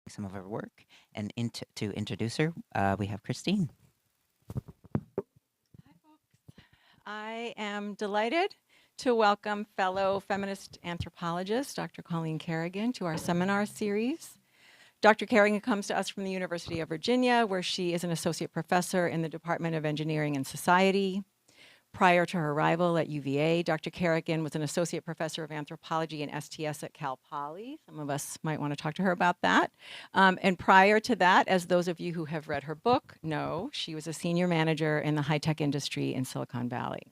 some of her work. And to introduce her, we have Christine. Hi, folks. I am delighted to welcome fellow feminist anthropologist, Dr. Coleen Carrigan, to our seminar series. Dr. Carrigan comes to us from the University of Virginia, where she is an associate professor in the Department of Engineering and Society. Prior to her arrival at UVA, Dr. Carrigan was an associate professor of anthropology and STS at Cal Poly. Some of us might want to talk to her about that. And prior to that, as those of you who have read her book know, she was a senior manager in the high-tech industry in Silicon Valley.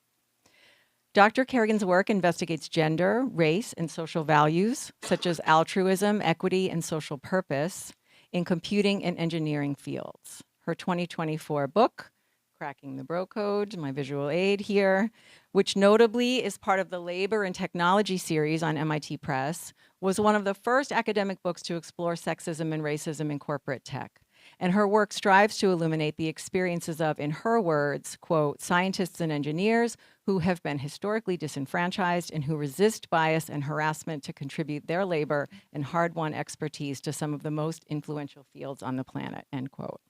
Dr. Carrigan's work investigates gender, race, and social values, such as altruism, equity, and social purpose in computing and engineering fields. Her 2024 book, Cracking the Bro Code, my visual aid here, which notably is part of the Labor and Technology series on MIT Press, was one of the first academic books to explore sexism and racism in corporate tech. And her work strives to illuminate the experiences of, in her words, quote, scientists and engineers who have been historically disenfranchised and who resist bias and harassment to contribute their labor and hard-won expertise to some of the most influential fields on the planet, end quote.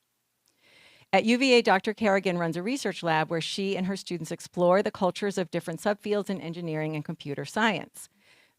At UVA, Dr. Carrigan runs a research lab where she and her students explore the cultures of different subfields in engineering and computer science.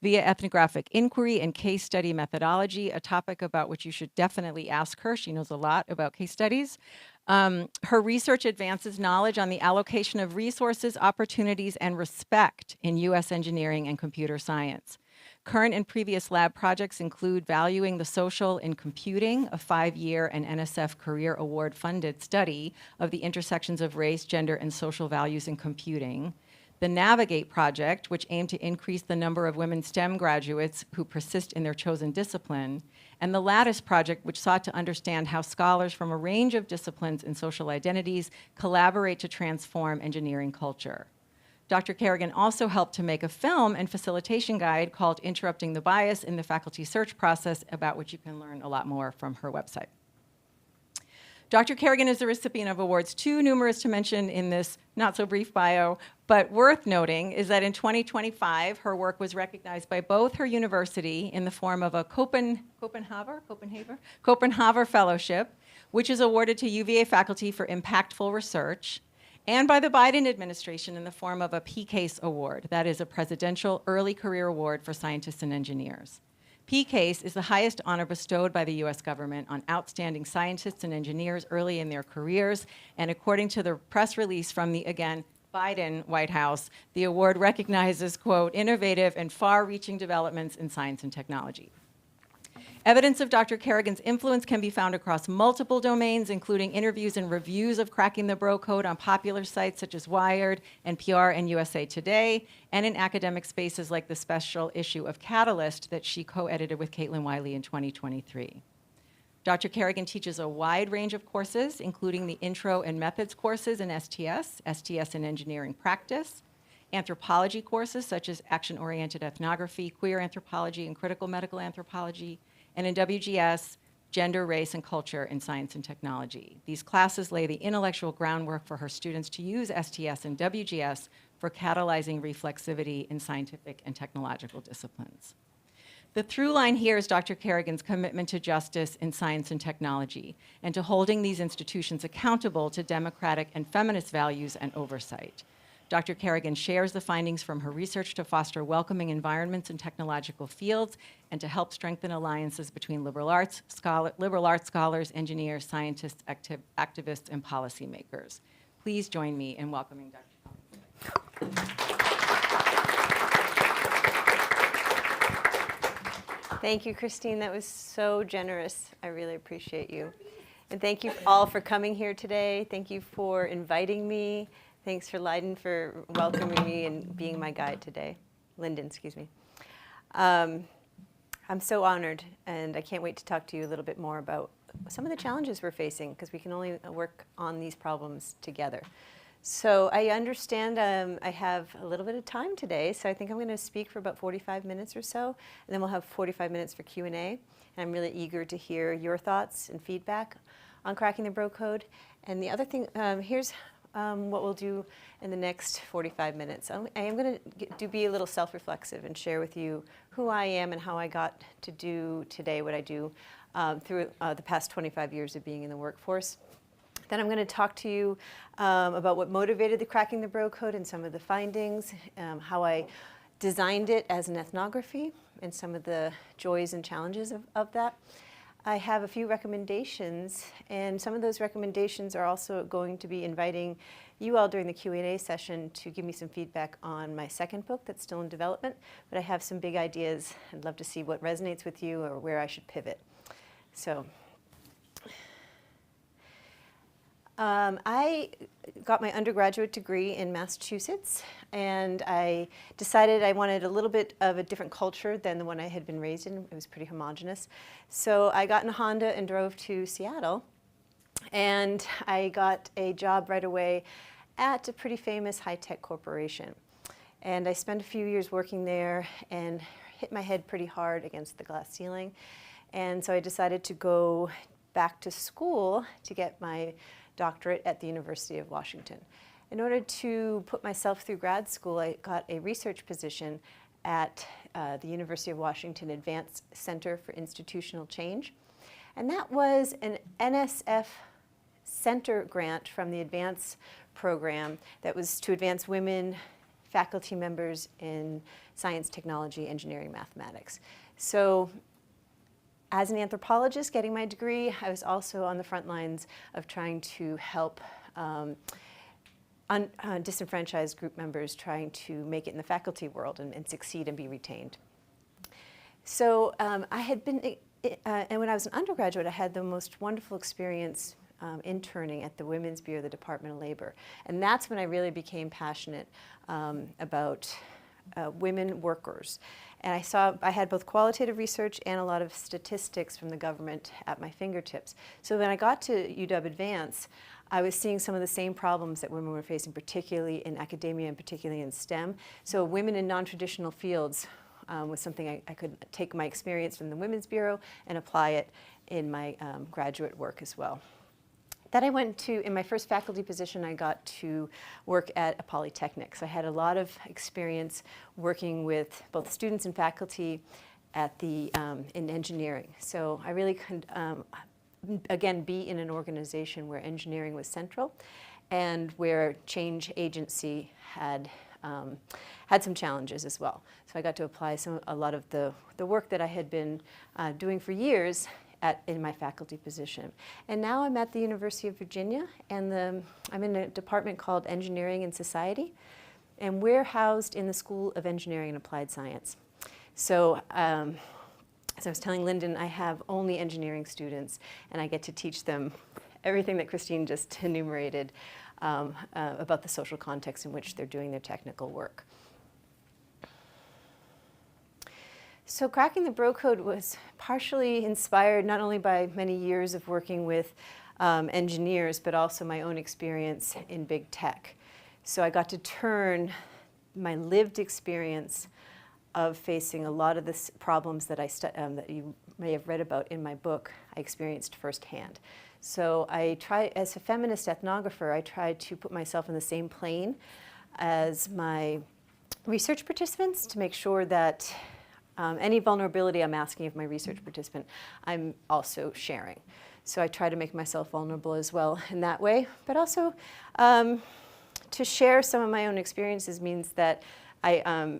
Via ethnographic inquiry and case study methodology, a topic about which you should definitely ask her. She knows a lot about case studies. Her research advances knowledge on the allocation of resources, opportunities, and respect in US engineering and computer science. Current and previous lab projects include valuing the social in computing, a 5-year and NSF Career Award funded study of the intersections of race, gender, and social values in computing. The Navigate project, which aimed to increase the number of women STEM graduates who persist in their chosen discipline, and the Lattice project, which sought to understand how scholars from a range of disciplines and social identities collaborate to transform engineering culture. Dr. Carrigan also helped to make a film and facilitation guide called Interrupting the Bias in the Faculty Search Process, about which you can learn a lot more from her website. Dr. Carrigan is the recipient of awards too numerous to mention in this not-so-brief bio, but worth noting is that in 2025, her work was recognized by both her university in the form of a Copenhagen Fellowship, which is awarded to UVA faculty for impactful research, and by the Biden administration in the form of a PCASE award, that is a Presidential Early Career Award for Scientists and Engineers. PCASE is the highest honor bestowed by the US government on outstanding scientists and engineers early in their careers, and according to the press release from the, again, Biden White House, the award recognizes, quote, innovative and far-reaching developments in science and technology. Evidence of Dr. Carrigan's influence can be found across multiple domains, including interviews and reviews of Cracking the Bro Code on popular sites such as Wired, NPR, and USA Today, and in academic spaces like the special issue of Catalyst that she co-edited with Caitlin Wiley in 2023. Dr. Carrigan teaches a wide range of courses, including the Intro and Methods courses in STS, STS in Engineering Practice, anthropology courses such as Action-Oriented Ethnography, Queer Anthropology, and Critical Medical Anthropology, and in WGS, Gender, Race, and Culture in Science and Technology. These classes lay the intellectual groundwork for her students to use STS and WGS for catalyzing reflexivity in scientific and technological disciplines. The through line here is Dr. Carrigan's commitment to justice in science and technology, and to holding these institutions accountable to democratic and feminist values and oversight. Dr. Carrigan shares the findings from her research to foster welcoming environments in technological fields and to help strengthen alliances between liberal arts scholars, engineers, scientists, activists, and policymakers. Please join me in welcoming Dr. Carrigan. Thank you, Christine. That was so generous. I really appreciate you. And thank you all for coming here today. Thank you for inviting me. Thanks for Leiden for welcoming me and being my guide today. Lyndon, excuse me. I'm so honored, and I can't wait to talk to you a little bit more about some of the challenges we're facing, because we can only work on these problems together. So I understand I have a little bit of time today, so I think I'm going to speak for about 45 minutes or so, and then we'll have 45 minutes for Q&A. And I'm really eager to hear your thoughts and feedback on Cracking the Bro Code. And the other thing, here's what we'll do in the next 45 minutes. I am going to be a little self-reflexive and share with you who I am and how I got to do today what I do. through the past 25 years of being in the workforce. Then I'm going to talk to you about what motivated the Cracking the Bro Code and some of the findings, how I designed it as an ethnography and some of the joys and challenges of that. I have a few recommendations, and some of those recommendations are also going to be inviting you all during the Q&A session to give me some feedback on my second book that's still in development, but I have some big ideas. I'd love to see what resonates with you or where I should pivot. So I got my undergraduate degree in Massachusetts, and I decided I wanted a little bit of a different culture than the one I had been raised in. It was pretty homogenous. So I got in a Honda and drove to Seattle, and I got a job right away at a pretty famous high-tech corporation. And I spent a few years working there and hit my head pretty hard against the glass ceiling. And so I decided to go back to school to get my doctorate at the University of Washington. In order to put myself through grad school, I got a research position at the University of Washington Advanced Center for Institutional Change. And that was an NSF Center grant from the Advance program that was to advance women faculty members in science, technology, engineering, mathematics. So as an anthropologist getting my degree, I was also on the front lines of trying to help disenfranchised group members trying to make it in the faculty world and succeed and be retained. So I had been, and when I was an undergraduate, I had the most wonderful experience interning at the Women's Bureau of the Department of Labor. And that's when I really became passionate about women workers. And I had both qualitative research and a lot of statistics from the government at my fingertips. So when I got to UW Advance, I was seeing some of the same problems that women were facing, particularly in academia and particularly in STEM. So women in non-traditional fields was something I could take my experience from the Women's Bureau and apply it in my graduate work as well. Then I went to, in my first faculty position, I got to work at a polytechnic. So I had a lot of experience working with both students and faculty at the, in engineering. So I really could, again, be in an organization where engineering was central and where change agency had some challenges as well. So I got to apply a lot of the work that I had been doing for years in my faculty position. And now I'm at the University of Virginia, and I'm in a department called Engineering&Society, and we're housed in the School of Engineering and Applied Science. So as I was telling Lyndon, I have only engineering students, and I get to teach them everything that Christine just enumerated about the social context in which they're doing their technical work. So Cracking the Bro Code was partially inspired not only by many years of working with engineers, but also my own experience in big tech. So I got to turn my lived experience of facing a lot of the problems that that you may have read about in my book, I experienced firsthand. So as a feminist ethnographer, I tried to put myself in the same plane as my research participants to make sure that any vulnerability I'm asking of my research participant, I'm also sharing. So I try to make myself vulnerable as well in that way. But also, to share some of my own experiences means that I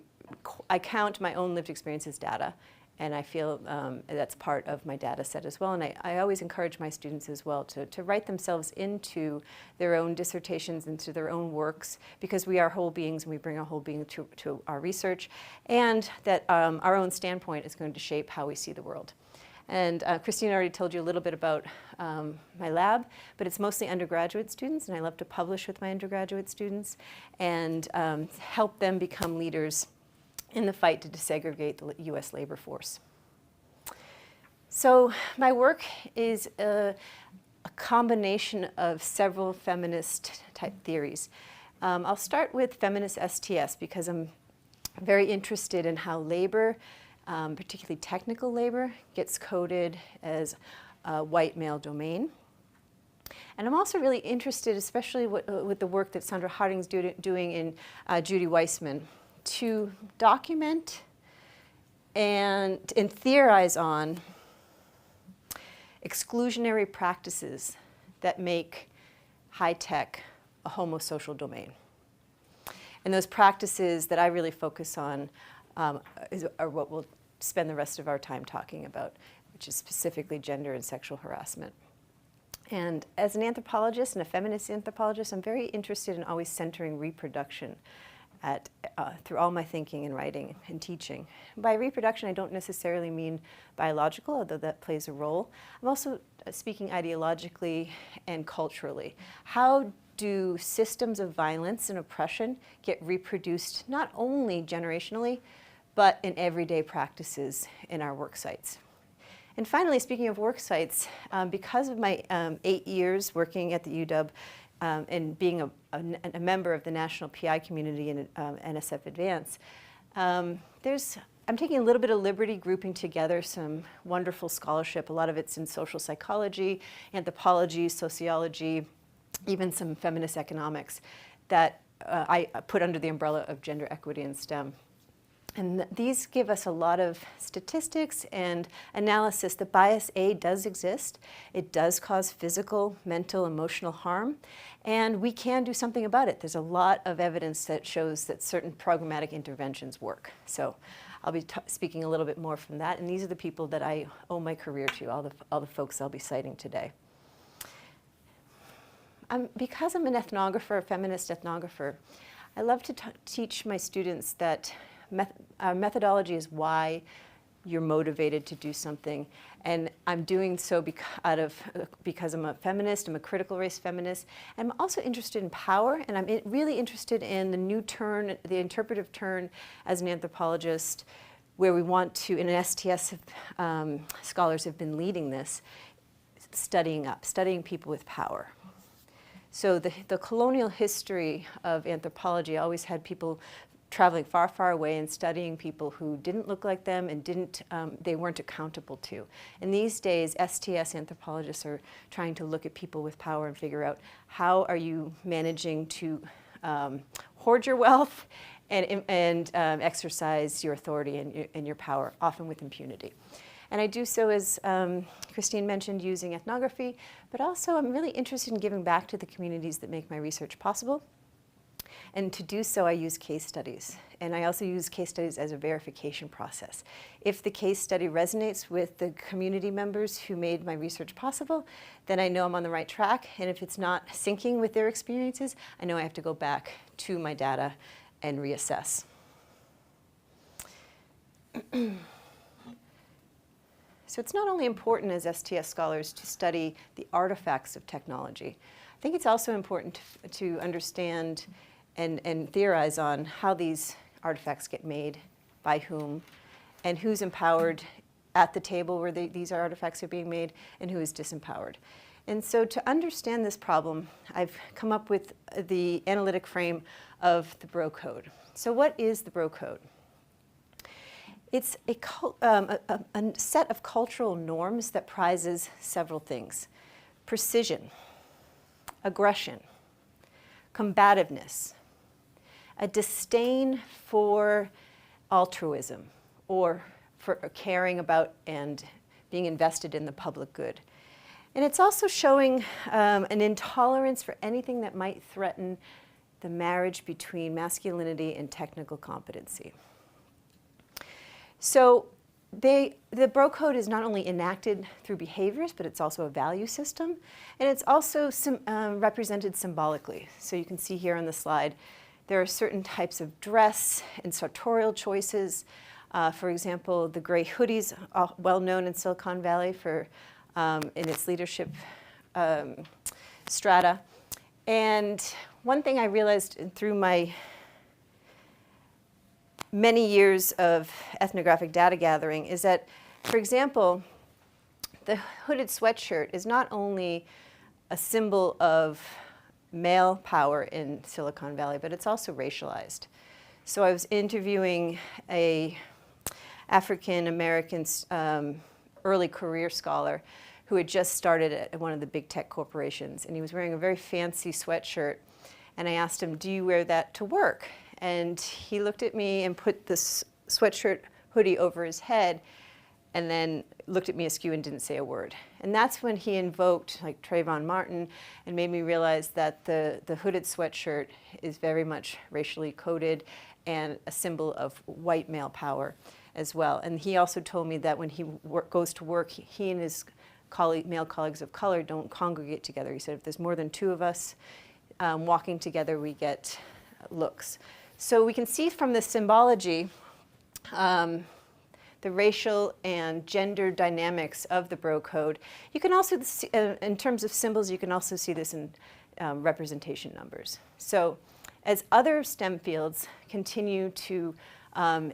count my own lived experience as data. And I feel that's part of my data set as well. And I always encourage my students as well to write themselves into their own dissertations, into their own works, because we are whole beings and we bring our whole being to our research, and that our own standpoint is going to shape how we see the world. And Christine already told you a little bit about my lab, but it's mostly undergraduate students, and I love to publish with my undergraduate students and help them become leaders in the fight to desegregate the U.S. labor force. So my work is a combination of several feminist type theories. I'll start with feminist STS because I'm very interested in how labor, particularly technical labor, gets coded as a white male domain. And I'm also really interested, especially with the work that Sandra Harding's doing in Judy Weissman, to document and theorize on exclusionary practices that make high tech a homosocial domain. And those practices that I really focus on are what we'll spend the rest of our time talking about, which is specifically gender and sexual harassment. And as an anthropologist and a feminist anthropologist, I'm very interested in always centering reproduction through all my thinking and writing and teaching. By reproduction, I don't necessarily mean biological, although that plays a role. I'm also speaking ideologically and culturally. How do systems of violence and oppression get reproduced not only generationally, but in everyday practices in our work sites? And finally, speaking of work sites, because of my 8 years working at the UW and being a member of the national PI community in NSF Advance, I'm taking a little bit of liberty grouping together some wonderful scholarship. A lot of it's in social psychology, anthropology, sociology, even some feminist economics that I put under the umbrella of gender equity and STEM. And these give us a lot of statistics and analysis that bias A does exist. It does cause physical, mental, emotional harm, and we can do something about it. There's a lot of evidence that shows that certain programmatic interventions work. So I'll be speaking a little bit more from that, and these are the people that I owe my career to, all the folks I'll be citing today. Because I'm an ethnographer, a feminist ethnographer, I love to teach my students that methodology is why you're motivated to do something. And I'm doing so because I'm a feminist, I'm a critical race feminist. And I'm also interested in power, and I'm really interested in the new turn, the interpretive turn as an anthropologist, where we want to, in an STS, scholars have been leading this, studying people with power. So the colonial history of anthropology always had people traveling far, far away and studying people who didn't look like them and they weren't accountable to. And these days, STS anthropologists are trying to look at people with power and figure out how are you managing to hoard your wealth and exercise your authority and your power, often with impunity. And I do so, as Christine mentioned, using ethnography, but also I'm really interested in giving back to the communities that make my research possible. And to do so, I use case studies. And I also use case studies as a verification process. If the case study resonates with the community members who made my research possible, then I know I'm on the right track. And if it's not syncing with their experiences, I know I have to go back to my data and reassess. So it's not only important as STS scholars to study the artifacts of technology. I think it's also important to understand and theorize on how these artifacts get made, by whom, and who's empowered at the table where these artifacts are being made, and who is disempowered. And so to understand this problem, I've come up with the analytic frame of the Bro Code. So what is the Bro Code? It's a set of cultural norms that prizes several things: precision, aggression, combativeness, a disdain for altruism, or for caring about and being invested in the public good. And it's also showing an intolerance for anything that might threaten the marriage between masculinity and technical competency. So the Bro Code is not only enacted through behaviors, but it's also a value system, and it's also represented symbolically. So you can see here on the slide, there are certain types of dress and sartorial choices. For example, the gray hoodies, well known in Silicon Valley in its leadership strata. And one thing I realized through my many years of ethnographic data gathering is that, for example, the hooded sweatshirt is not only a symbol of male power in Silicon Valley, but it's also racialized. So I was interviewing a African-American early career scholar who had just started at one of the big tech corporations, and he was wearing a very fancy sweatshirt, and I asked him, "Do you wear that to work?" And he looked at me and put this sweatshirt hoodie over his head and then looked at me askew and didn't say a word. And that's when he invoked like Trayvon Martin and made me realize that the hooded sweatshirt is very much racially coded and a symbol of white male power as well. And he also told me that when he goes to work, he and his male colleagues of color don't congregate together. He said if there's more than two of us walking together, we get looks. So we can see from the symbology the racial and gender dynamics of the Bro Code. You can also, see, in terms of symbols, you can also see this in representation numbers. So as other STEM fields continue to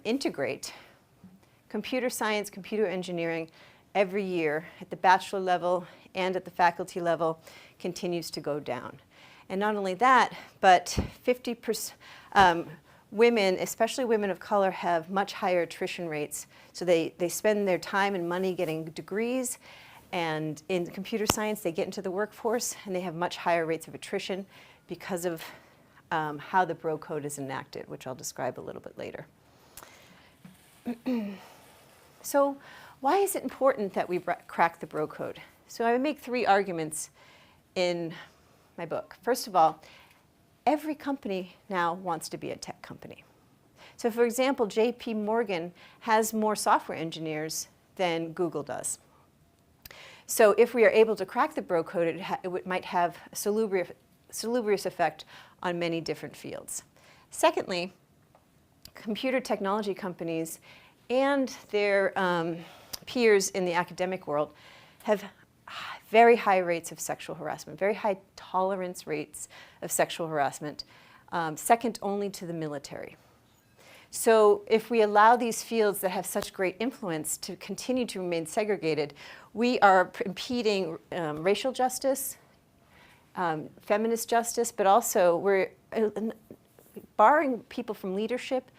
integrate computer science, computer engineering, every year at the bachelor level and at the faculty level continues to go down. And not only that, but 50% women, especially women of color, have much higher attrition rates. So they spend their time and money getting degrees, and in computer science they get into the workforce and they have much higher rates of attrition because of how the Bro Code is enacted, which I'll describe a little bit later. So why is it important that we crack the Bro Code? So I make 3 arguments in my book. First of all, every company now wants to be a tech company. So for example, JP Morgan has more software engineers than Google does. So if we are able to crack the Bro Code, it might have a salubrious effect on many different fields. Secondly, computer technology companies and their peers in the academic world have very high rates of sexual harassment, very high tolerance rates of sexual harassment, second only to the military. So if we allow these fields that have such great influence to continue to remain segregated, we are impeding racial justice, feminist justice, but also we're barring people from leadership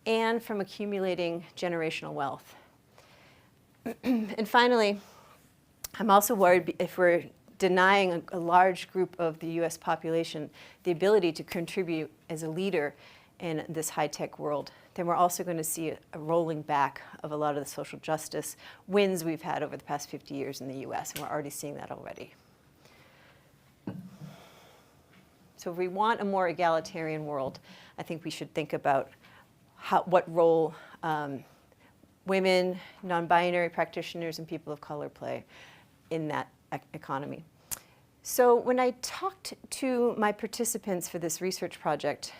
and from accumulating generational wealth. And finally, I'm also worried if we're denying a large group of the US population the ability to contribute as a leader in this high-tech world, then we're also going to see a rolling back of a lot of the social justice wins we've had over the past 50 years in the US, and we're already seeing that already. So if we want a more egalitarian world, I think we should think about what role women, non-binary practitioners, and people of color play in that economy. So when I talked to my participants for this research project,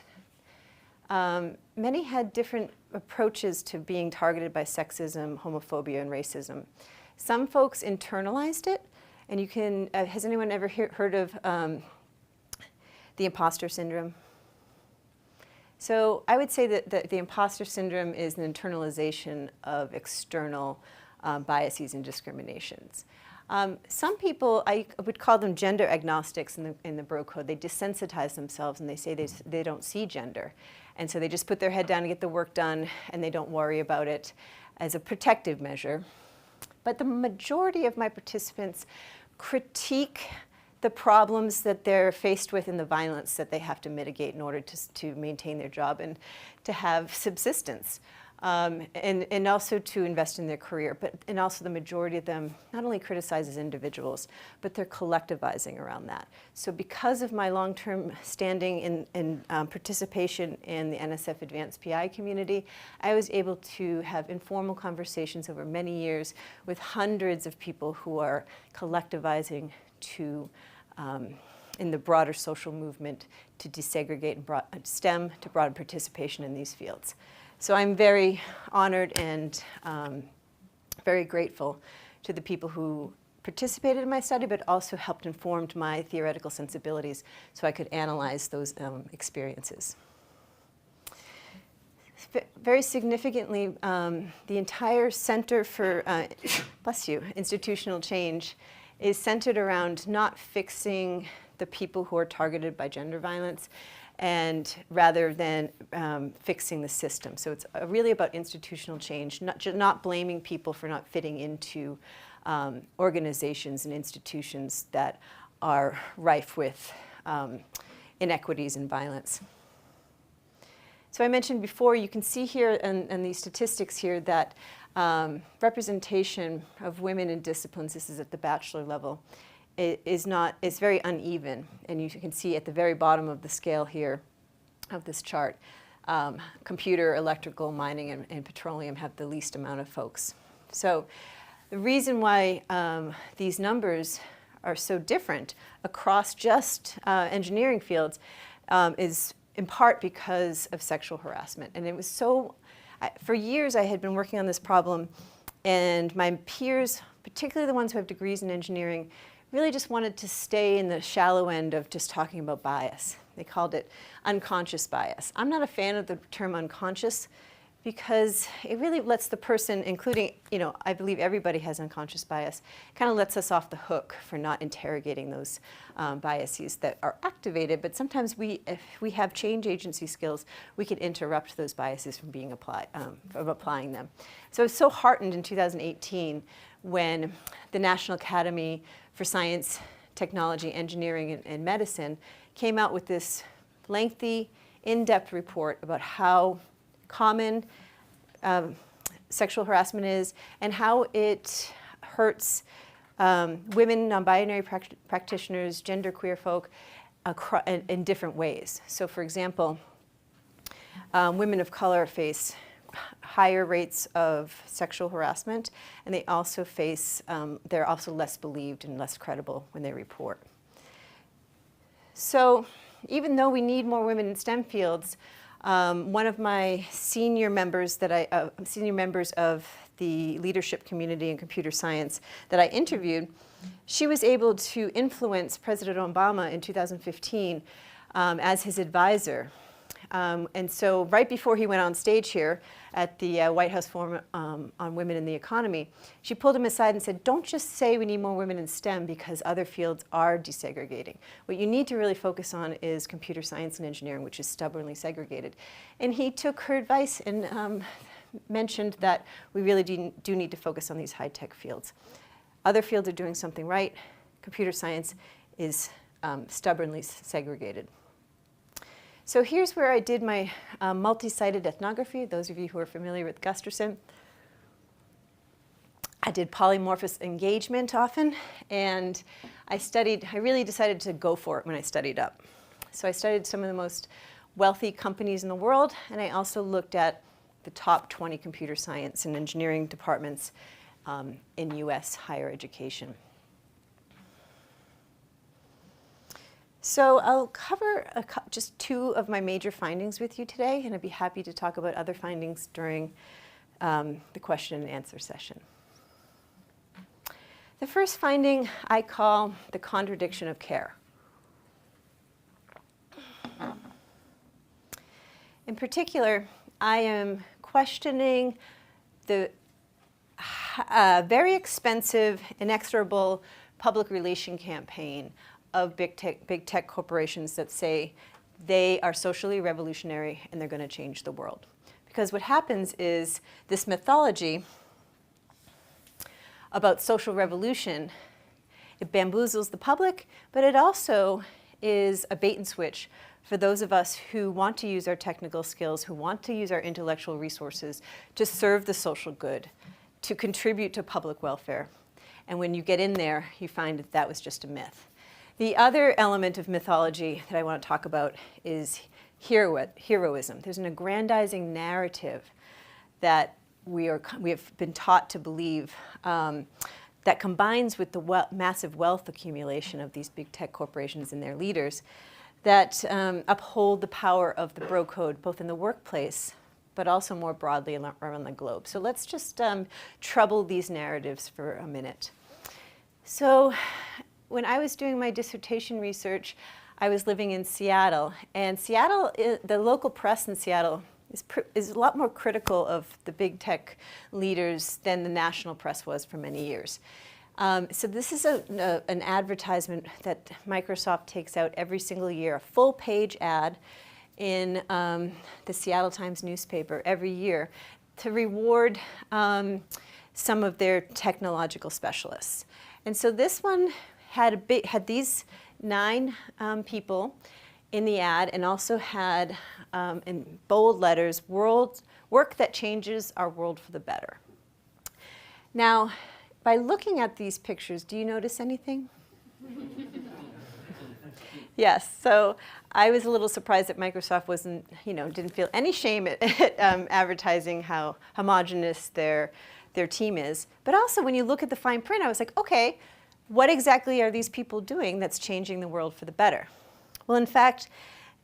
many had different approaches to being targeted by sexism, homophobia, and racism. Some folks internalized it, and you can, has anyone ever heard of the imposter syndrome? So I would say that the imposter syndrome is an internalization of external biases and discriminations. Some people, I would call them gender agnostics in the Bro Code. They desensitize themselves and they say they don't see gender. And so they just put their head down and get the work done, and they don't worry about it as a protective measure. But the majority of my participants critique the problems that they're faced with and the violence that they have to mitigate in order to maintain their job and to have subsistence. And also to invest in their career. And also the majority of them not only criticizes individuals, but they're collectivizing around that. So because of my long-term standing in participation in the NSF Advanced PI community, I was able to have informal conversations over many years with hundreds of people who are collectivizing to in the broader social movement to desegregate and STEM to broad participation in these fields. So I'm very honored and very grateful to the people who participated in my study, but also helped inform my theoretical sensibilities so I could analyze those experiences. Very significantly, the entire Center for bless you, Institutional Change is centered around not fixing the people who are targeted by gender violence, and rather than fixing the system. So it's really about institutional change, not blaming people for not fitting into organizations and institutions that are rife with inequities and violence. So I mentioned before, you can see here in these statistics here that representation of women in disciplines, this is at the bachelor level, is very uneven. And you can see at the very bottom of the scale here of this chart, computer, electrical, mining, and petroleum have the least amount of folks. So the reason why these numbers are so different across just engineering fields is in part because of sexual harassment. And it was so, for years I had been working on this problem, and my peers, particularly the ones who have degrees in engineering, really just wanted to stay in the shallow end of just talking about bias. They called it unconscious bias. I'm not a fan of the term unconscious because it really lets the person, including, I believe everybody has unconscious bias, kind of lets us off the hook for not interrogating those biases that are activated. But sometimes if we have change agency skills, we can interrupt those biases from being applied, from applying them. So I was so heartened in 2018 when the National Academy for Science, Technology, Engineering, and Medicine came out with this lengthy, in-depth report about how common sexual harassment is and how it hurts women, non-binary practitioners, genderqueer folk in different ways. So for example, women of color face higher rates of sexual harassment, and they also face, they're also less believed and less credible when they report. So even though we need more women in STEM fields, one of my senior members of the leadership community in computer science that I interviewed, she was able to influence President Obama in 2015 as his advisor. And so right before he went on stage here at the White House Forum on Women in the Economy, she pulled him aside and said, don't just say we need more women in STEM because other fields are desegregating. What you need to really focus on is computer science and engineering, which is stubbornly segregated. And he took her advice and mentioned that we really do need to focus on these high-tech fields. Other fields are doing something right. Computer science is stubbornly segregated. So here's where I did my multi-sited ethnography, those of you who are familiar with Gusterson. I did polymorphous engagement often, and I really decided to go for it when I studied up. So I studied some of the most wealthy companies in the world, and I also looked at the top 20 computer science and engineering departments in US higher education. So I'll cover just two of my major findings with you today, and I'd be happy to talk about other findings during the question and answer session. The first finding I call the contradiction of care. In particular, I am questioning the very expensive, inexorable public relation campaign of big tech corporations that say they are socially revolutionary and they're going to change the world. Because what happens is this mythology about social revolution, it bamboozles the public, but it also is a bait and switch for those of us who want to use our technical skills, who want to use our intellectual resources to serve the social good, to contribute to public welfare. And when you get in there, you find that that was just a myth. The other element of mythology that I want to talk about is heroism. There's an aggrandizing narrative that we have been taught to believe that combines with the massive wealth accumulation of these big tech corporations and their leaders that uphold the power of the bro code, both in the workplace, but also more broadly around the globe. So let's just trouble these narratives for a minute. So when I was doing my dissertation research, I was living in Seattle. And Seattle, the local press in Seattle is a lot more critical of the big tech leaders than the national press was for many years. So this is an advertisement that Microsoft takes out every single year, a full-page ad in the Seattle Times newspaper every year to reward some of their technological specialists. And so this one had these 9 people in the ad, and also had in bold letters, work that changes our world for the better. Now, by looking at these pictures, do you notice anything? Yes, so I was a little surprised that Microsoft didn't feel any shame at advertising how homogenous their team is. But also, when you look at the fine print, I was like, okay, what exactly are these people doing that's changing the world for the better? Well, in fact,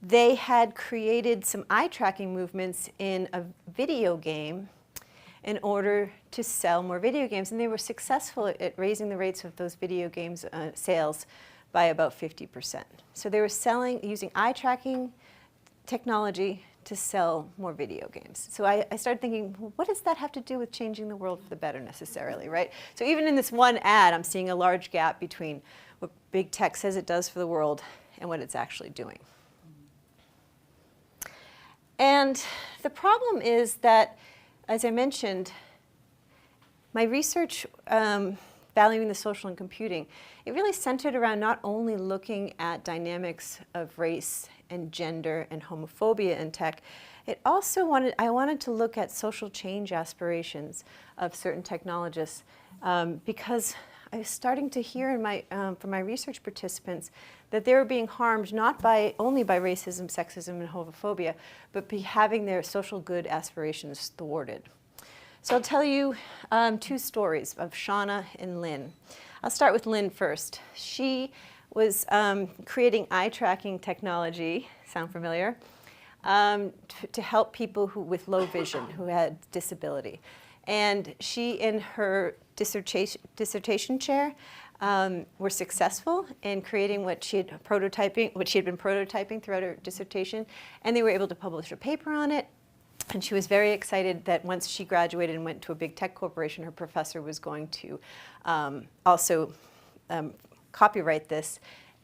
they had created some eye-tracking movements in a video game in order to sell more video games. And they were successful at raising the rates of those video games sales by about 50%. So they were using eye-tracking technology to sell more video games. So I started thinking, well, what does that have to do with changing the world for the better necessarily, right? So even in this one ad, I'm seeing a large gap between what big tech says it does for the world and what it's actually doing. And the problem is that, as I mentioned, my research valuing the social in computing, it really centered around not only looking at dynamics of race and gender and homophobia in tech, I wanted to look at social change aspirations of certain technologists because I was starting to hear from my research participants that they were being harmed not only by racism, sexism, and homophobia, but having their social good aspirations thwarted. So I'll tell you two stories of Shauna and Lynn. I'll start with Lynn first. She was creating eye-tracking technology, sound familiar, to help people with low vision, who had disability. And she, in her dissertation chair, were successful in creating what she had been prototyping throughout her dissertation, and they were able to publish a paper on it. And she was very excited that once she graduated and went to a big tech corporation, her professor was going to also copyright this,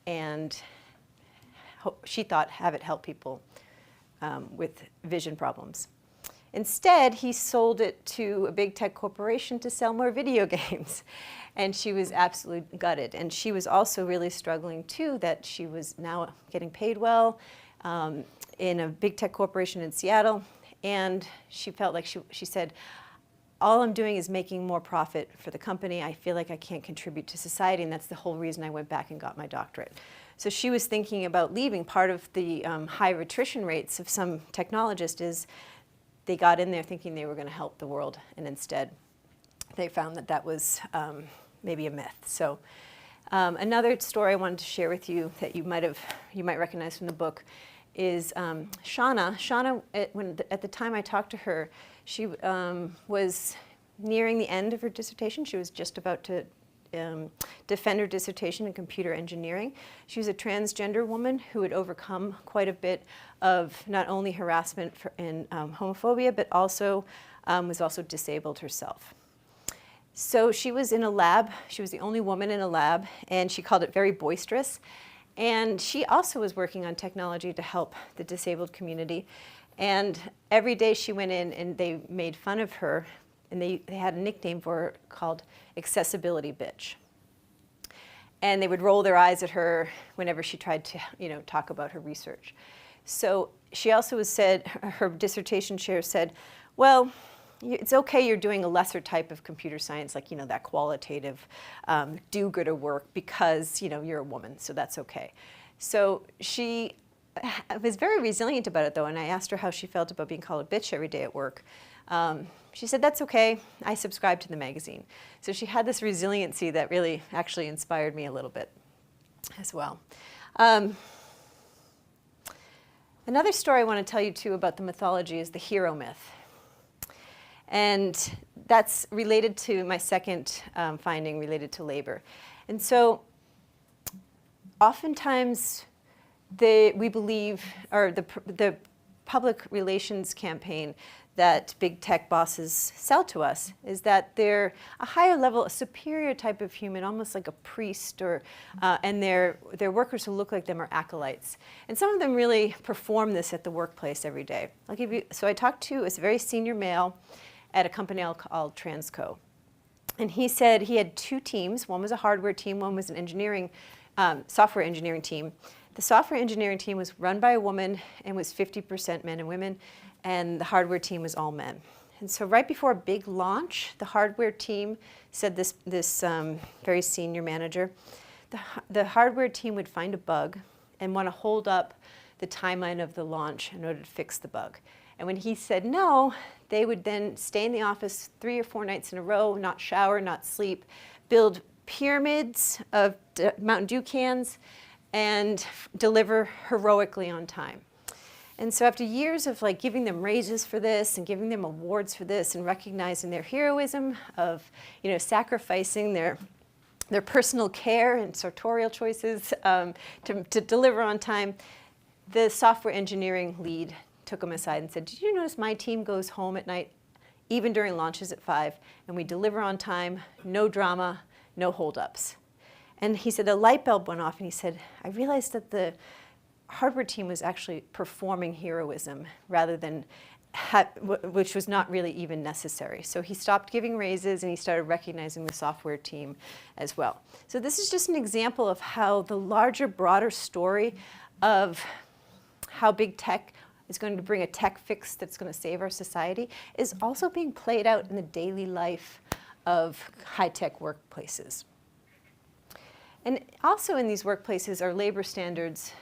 and she thought have it help people with vision problems. Instead, he sold it to a big tech corporation to sell more video games. And she was absolutely gutted. And she was also really struggling, too, that she was now getting paid well in a big tech corporation in Seattle. And she felt like she said, all I'm doing is making more profit for the company. I feel like I can't contribute to society. And that's the whole reason I went back and got my doctorate. So she was thinking about leaving. Part of the high attrition rates of some technologists is they got in there thinking they were going to help the world, and instead they found that that was maybe a myth. So another story I wanted to share with you that you might recognize from the book is Shauna. Shauna, at the time I talked to her, she was nearing the end of her dissertation. She was just about to defend her dissertation in computer engineering. She was a transgender woman who had overcome quite a bit of not only harassment and homophobia, but also was also disabled herself. So she was in a lab. She was the only woman in a lab, and she called it very boisterous. And she also was working on technology to help the disabled community. And every day she went in and they made fun of her, and they had a nickname for her called Accessibility Bitch. And they would roll their eyes at her whenever she tried to, talk about her research. So she also said, her dissertation chair said, well, it's okay you're doing a lesser type of computer science, like, that qualitative do-gooder work because, you're a woman, so that's okay. So she was very resilient about it, though, and I asked her how she felt about being called a bitch every day at work. She said, that's okay, I subscribe to the magazine. So she had this resiliency that really actually inspired me a little bit as well. Another story I want to tell you, too, about the mythology is the hero myth. And that's related to my second finding related to labor. And so oftentimes we believe, or the public relations campaign that big tech bosses sell to us is that they're a higher level, a superior type of human, almost like a priest, and their workers who look like them are acolytes. And some of them really perform this at the workplace every day. So I talked to a very senior male at a company called Transco. And he said he had two teams. One was a hardware team, one was an software engineering team. The software engineering team was run by a woman and was 50% men and women, and the hardware team was all men. And so right before a big launch, the hardware team said this very senior manager, the hardware team would find a bug and want to hold up the timeline of the launch in order to fix the bug. And when he said no, they would then stay in the office 3 or 4 nights in a row, not shower, not sleep, build pyramids of Mountain Dew cans, and deliver heroically on time. And so after years of like giving them raises for this and giving them awards for this and recognizing their heroism of, you know, sacrificing their personal care and sartorial choices to deliver on time, the software engineering lead took him aside and said, "Did you notice my team goes home at night, even during launches at 5, and we deliver on time, no drama, no holdups?" And he said the light bulb went off, and he said, "I realized that the hardware team was actually performing heroism rather than which was not really even necessary." So he stopped giving raises and he started recognizing the software team as well. So this is just an example of how the larger, broader story of how big tech is going to bring a tech fix that's going to save our society is also being played out in the daily life of high-tech workplaces. And also in these workplaces are labor standards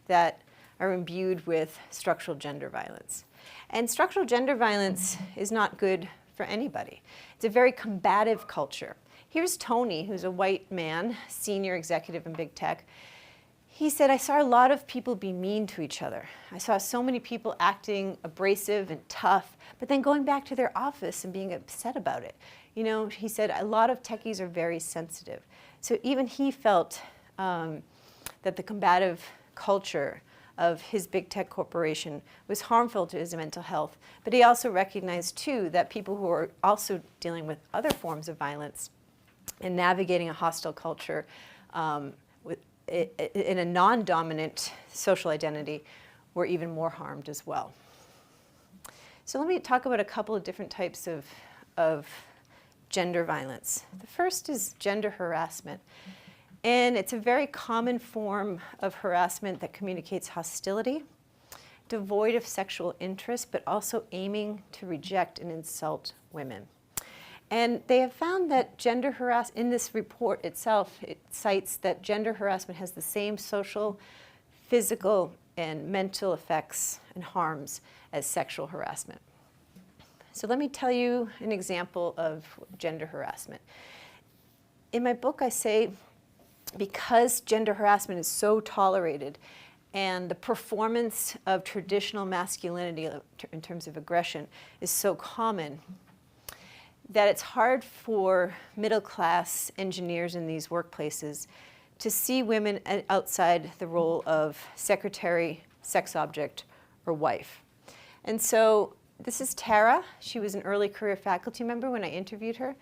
that are imbued with structural gender violence. And structural gender violence is not good for anybody. It's a very combative culture. Here's Tony, who's a white man, senior executive in big tech. He said, "I saw a lot of people be mean to each other. I saw so many people acting abrasive and tough, but then going back to their office and being upset about it." You know, he said, a lot of techies are very sensitive. So even he felt that the combative culture of his big tech corporation was harmful to his mental health. But he also recognized, too, that people who are also dealing with other forms of violence and navigating a hostile culture in a non-dominant social identity were even more harmed as well. So let me talk about a couple of different types of gender violence. The first is gender harassment. And it's a very common form of harassment that communicates hostility, devoid of sexual interest, but also aiming to reject and insult women. And they have found that gender harassment, in this report itself, it cites that gender harassment has the same social, physical, and mental effects and harms as sexual harassment. So let me tell you an example of gender harassment. In my book, I say, because gender harassment is so tolerated and the performance of traditional masculinity in terms of aggression is so common, that it's hard for middle-class engineers in these workplaces to see women outside the role of secretary, sex object, or wife. And so this is Tara. She was an early career faculty member when I interviewed her.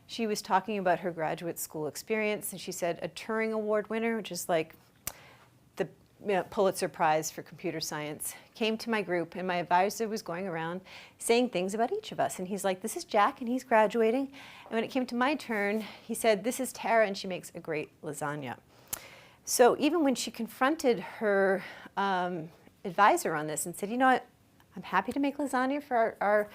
She was talking about her graduate school experience, and she said a Turing Award winner, which is like the Pulitzer Prize for computer science, came to my group, and my advisor was going around saying things about each of us. And he's like, "This is Jack, and he's graduating." And when it came to my turn, he said, "This is Tara, and she makes a great lasagna." So even when she confronted her advisor on this and said, "You know what, I'm happy to make lasagna for our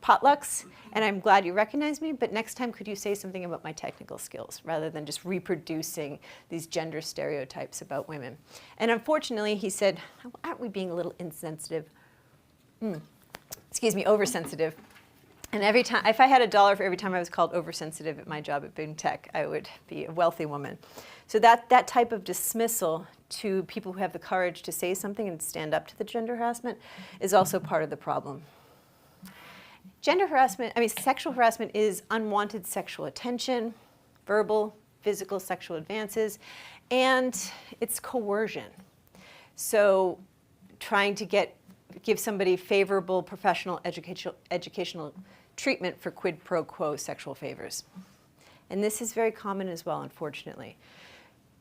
potlucks, and I'm glad you recognize me, but next time could you say something about my technical skills rather than just reproducing these gender stereotypes about women?" And unfortunately, he said, "Aren't we being a little insensitive? Oversensitive." And every time, if I had $1 for every time I was called oversensitive at my job at Big Tech, I would be a wealthy woman. So that type of dismissal to people who have the courage to say something and stand up to the gender harassment is also part of the problem. Sexual harassment is unwanted sexual attention, verbal, physical sexual advances, and it's coercion. So trying to give somebody favorable professional educational treatment for quid pro quo sexual favors. And this is very common as well, unfortunately.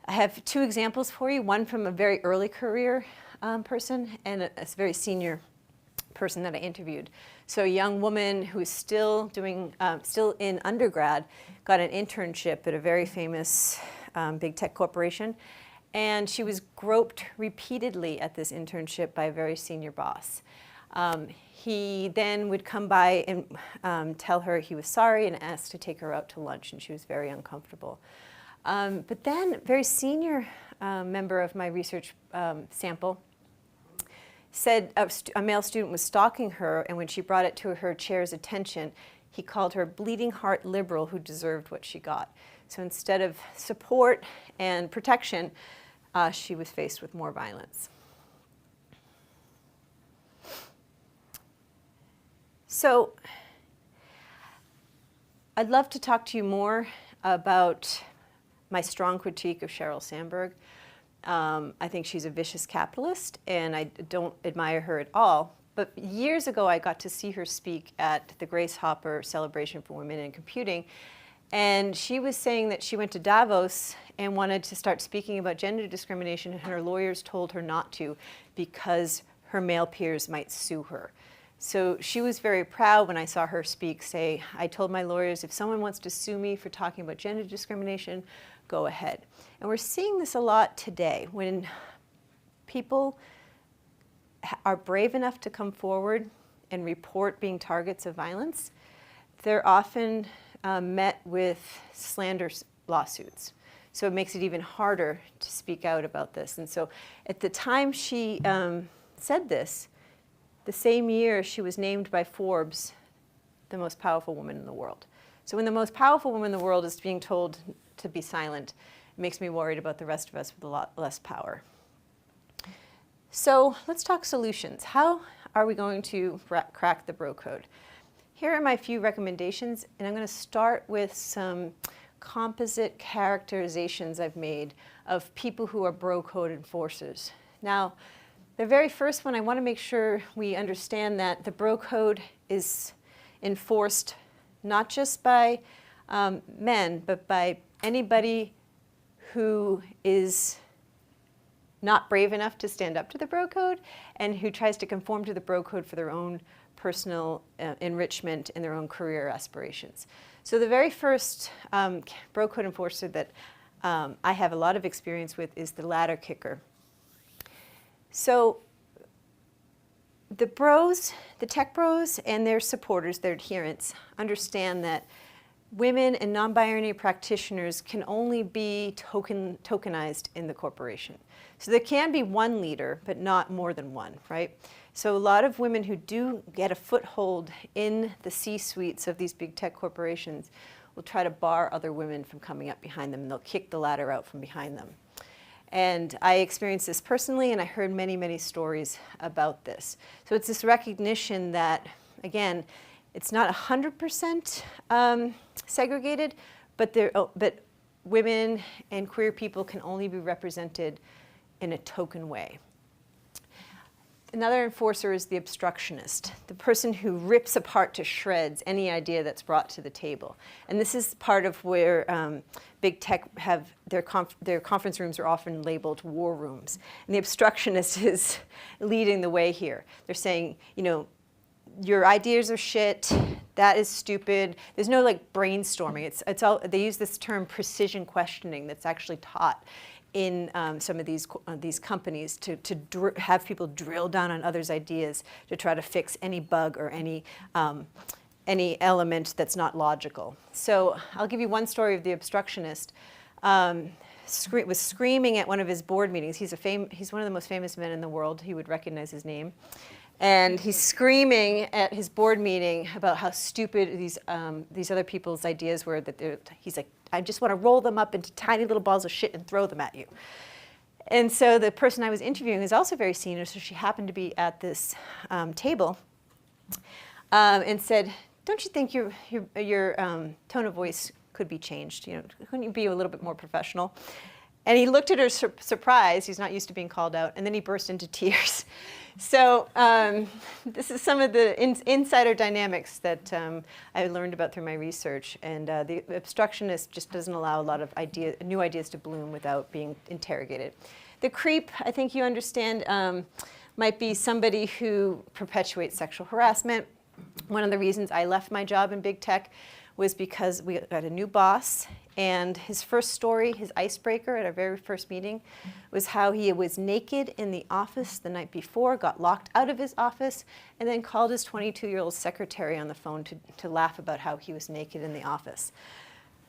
I have 2 examples for you, one from a very early career person and a very senior person that I interviewed. So a young woman who is still in undergrad got an internship at a very famous big tech corporation, and she was groped repeatedly at this internship by a very senior boss. He then would come by and tell her he was sorry and ask to take her out to lunch, and she was very uncomfortable. But then a very senior member of my research sample said a male student was stalking her, and when she brought it to her chair's attention, he called her a bleeding heart liberal who deserved what she got. So instead of support and protection, she was faced with more violence. So I'd love to talk to you more about my strong critique of Sheryl Sandberg. I think she's a vicious capitalist, and I don't admire her at all. But years ago, I got to see her speak at the Grace Hopper Celebration for Women in Computing. And she was saying that she went to Davos and wanted to start speaking about gender discrimination, and her lawyers told her not to because her male peers might sue her. So she was very proud when I saw her speak, say, I told my lawyers, if someone wants to sue me for talking about gender discrimination, go ahead. And we're seeing this a lot today when people are brave enough to come forward and report being targets of violence. They're often met with slander lawsuits. So it makes it even harder to speak out about this. And so at the time she said this, the same year she was named by Forbes the most powerful woman in the world. So when the most powerful woman in the world is being told to be silent, it makes me worried about the rest of us with a lot less power. So let's talk solutions. How are we going to crack the bro code? Here are my few recommendations, and I'm going to start with some composite characterizations I've made of people who are bro code enforcers. Now, the very first one, I want to make sure we understand that the bro code is enforced not just by men, but by anybody who is not brave enough to stand up to the bro code and who tries to conform to the bro code for their own personal enrichment and their own career aspirations. So the very first bro code enforcer that I have a lot of experience with is the ladder kicker. So the bros, the tech bros and their supporters, their adherents, understand that women and non-binary practitioners can only be tokenized in the corporation. So there can be one leader, but not more than one, right? So a lot of women who do get a foothold in the C-suites of these big tech corporations will try to bar other women from coming up behind them, and they'll kick the ladder out from behind them. And I experienced this personally, and I heard many, many stories about this. So it's this recognition that, again, it's not 100% segregated, but women and queer people can only be represented in a token way. Another enforcer is the obstructionist, the person who rips apart to shreds any idea that's brought to the table. And this is part of where big tech have their conference rooms are often labeled war rooms. And the obstructionist is leading the way here. They're saying, you know, your ideas are shit, that is stupid. There's no like brainstorming. It's all, they use this term precision questioning that's actually taught in some of these companies to have people drill down on others' ideas to try to fix any bug or any element that's not logical. So I'll give you one story of the obstructionist. Was screaming at one of his board meetings. He's one of the most famous men in the world. He would recognize his name. And he's screaming at his board meeting about how stupid these other people's ideas were. He's like, I just want to roll them up into tiny little balls of shit and throw them at you. And so the person I was interviewing is also very senior, so she happened to be at this table and said, don't you think your tone of voice could be changed? You know, couldn't you be a little bit more professional? And he looked at her surprised. He's not used to being called out. And then he burst into tears. So this is some of the insider dynamics that I learned about through my research. And the obstructionist just doesn't allow a lot of new ideas to bloom without being interrogated. The creep, I think you understand, might be somebody who perpetuates sexual harassment. One of the reasons I left my job in big tech was because we got a new boss, and his first story, his icebreaker at our very first meeting, was how he was naked in the office the night before, got locked out of his office, and then called his 22-year-old secretary on the phone to laugh about how he was naked in the office.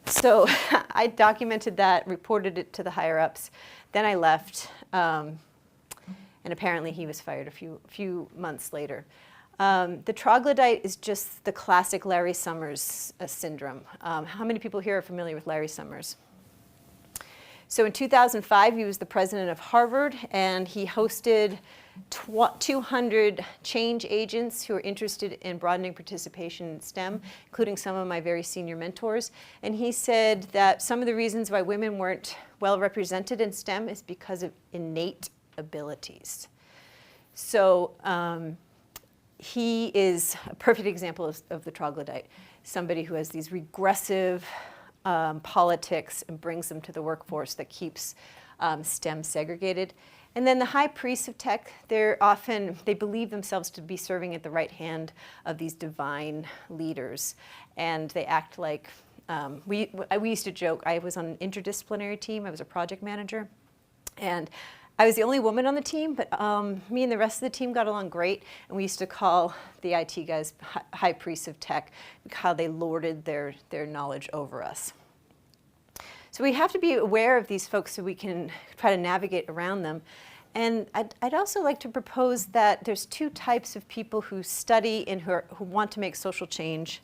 So I documented that, reported it to the higher-ups. Then I left, and apparently he was fired a few months later. The troglodyte is just the classic Larry Summers syndrome. How many people here are familiar with Larry Summers? So in 2005, he was the president of Harvard, and he hosted 200 change agents who are interested in broadening participation in STEM, including some of my very senior mentors. And he said that some of the reasons why women weren't well represented in STEM is because of innate abilities. So he is a perfect example of the troglodyte, somebody who has these regressive politics and brings them to the workforce that keeps STEM segregated. And then the high priests of tech, they believe themselves to be serving at the right hand of these divine leaders. And they act like, we used to joke, I was on an interdisciplinary team, I was a project manager. And I was the only woman on the team, but me and the rest of the team got along great, and we used to call the IT guys high priests of tech, how they lorded their knowledge over us. So we have to be aware of these folks so we can try to navigate around them. And I'd also like to propose that there's two types of people who study and who want to make social change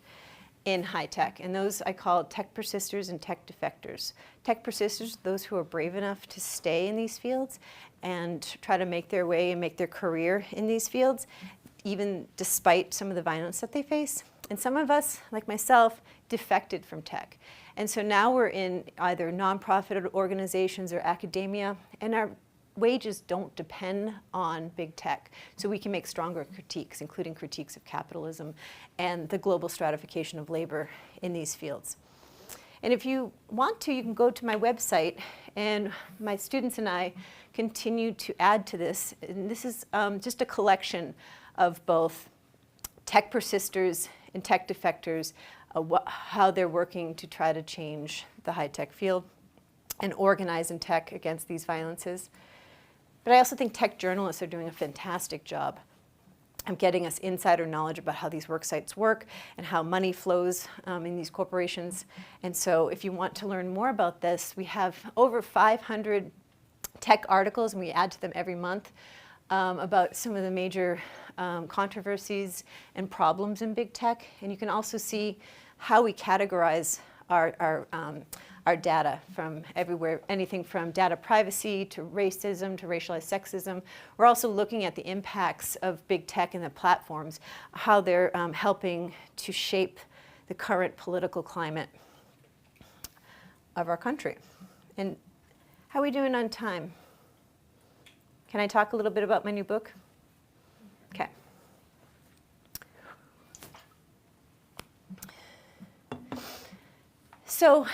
in high tech, and those I call tech persisters and tech defectors. Tech persisters, those who are brave enough to stay in these fields and try to make their way and make their career in these fields, even despite some of the violence that they face. And some of us, like myself, defected from tech. And so now we're in either nonprofit organizations or academia, and our wages don't depend on big tech. So we can make stronger critiques, including critiques of capitalism and the global stratification of labor in these fields. And if you want to, you can go to my website, and my students and I continue to add to this. And this is just a collection of both tech persisters and tech defectors, how they're working to try to change the high-tech field and organize in tech against these violences. But I also think tech journalists are doing a fantastic job of getting us insider knowledge about how these work sites work and how money flows in these corporations. And so if you want to learn more about this, we have over 500 tech articles, and we add to them every month about some of the major controversies and problems in big tech. And you can also see how we categorize our data from everywhere, anything from data privacy to racism to racialized sexism. We're also looking at the impacts of big tech and the platforms, how they're helping to shape the current political climate of our country. And how are we doing on time? Can I talk a little bit about my new book? Okay. So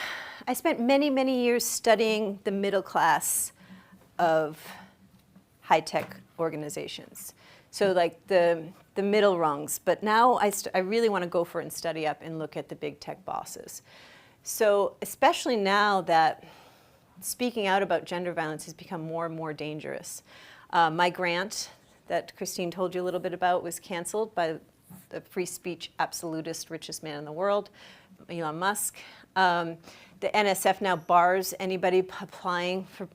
I spent many, many years studying the middle class of high-tech organizations. So like the middle rungs. But now I really want to go for it and study up and look at the big tech bosses. So especially now that speaking out about gender violence has become more and more dangerous. My grant that Christine told you a little bit about was canceled by the free speech absolutist richest man in the world, Elon Musk. The NSF now bars anybody applying for,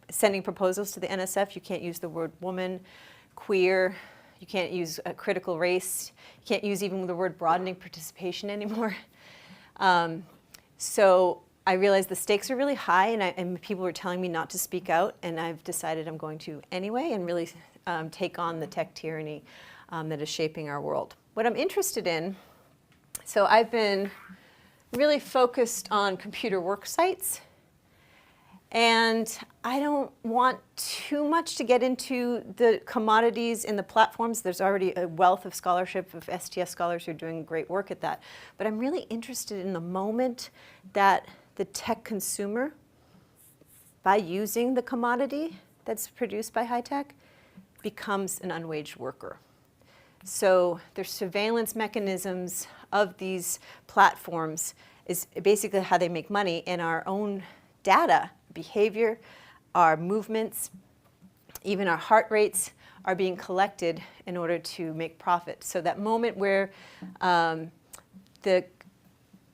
sending proposals to the NSF. You can't use the word woman, queer. You can't use critical race. You can't use even the word broadening participation anymore. So I realized the stakes are really high, and people were telling me not to speak out, and I've decided I'm going to anyway and really take on the tech tyranny that is shaping our world. What I'm interested in, so I've been really focused on computer work sites, and I don't want too much to get into the commodities in the platforms. There's already a wealth of scholarship of STS scholars who are doing great work at that. But I'm really interested in the moment that the tech consumer, by using the commodity that's produced by high tech, becomes an unwaged worker. So there's surveillance mechanisms of these platforms is basically how they make money, and our own data, behavior, our movements, even our heart rates are being collected in order to make profit. So that moment where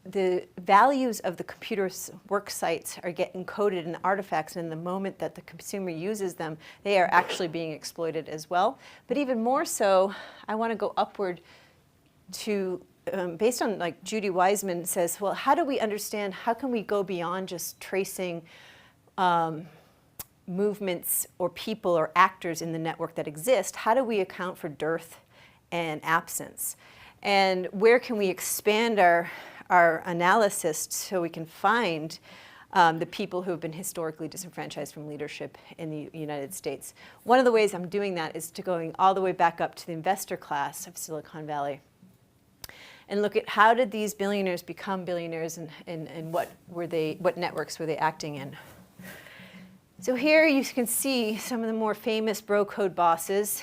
the values of the computer's work sites are getting encoded in artifacts, and in the moment that the consumer uses them, they are actually being exploited as well. But even more so, I want to go upward to, based on like Judy Wiseman says, well, how do we understand, how can we go beyond just tracing movements or people or actors in the network that exist? How do we account for dearth and absence? And where can we expand our analysis so we can find the people who have been historically disenfranchised from leadership in the United States? One of the ways I'm doing that is to going all the way back up to the investor class of Silicon Valley and look at how did these billionaires become billionaires, and what networks were they acting in. So here you can see some of the more famous bro code bosses.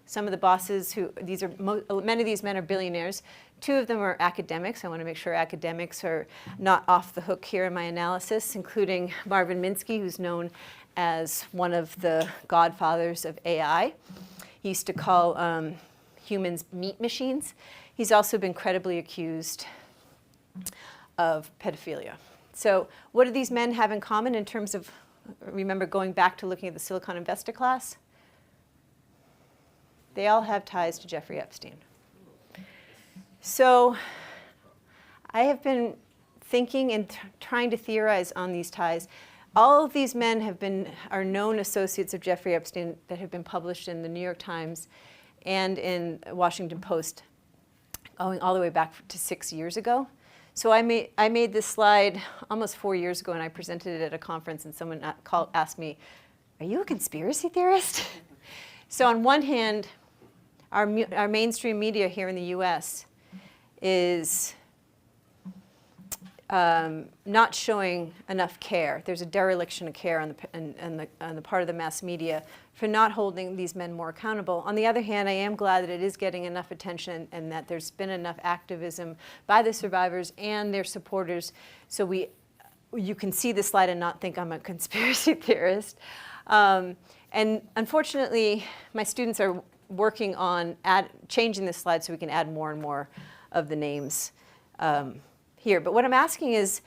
Some of the bosses who, many of these men are billionaires. Two of them are academics. I want to make sure academics are not off the hook here in my analysis, including Marvin Minsky, who's known as one of the godfathers of AI. He used to call humans meat machines. He's also been credibly accused of pedophilia. So what do these men have in common in terms of, remember going back to looking at the Silicon investor class? They all have ties to Jeffrey Epstein. So I have been thinking and trying to theorize on these ties. All of these men are known associates of Jeffrey Epstein that have been published in the New York Times and in Washington Post, going all the way back to 6 years ago. So I made this slide almost 4 years ago, and I presented it at a conference, and someone asked me, "Are you a conspiracy theorist?" So on one hand, our mainstream media here in the U.S. is not showing enough care. There's a dereliction of care on the part of the mass media for not holding these men more accountable. On the other hand, I am glad that it is getting enough attention and that there's been enough activism by the survivors and their supporters, so you can see the slide and not think I'm a conspiracy theorist. And unfortunately, my students are working on changing this slide so we can add more and more of the names here. But what I'm asking is,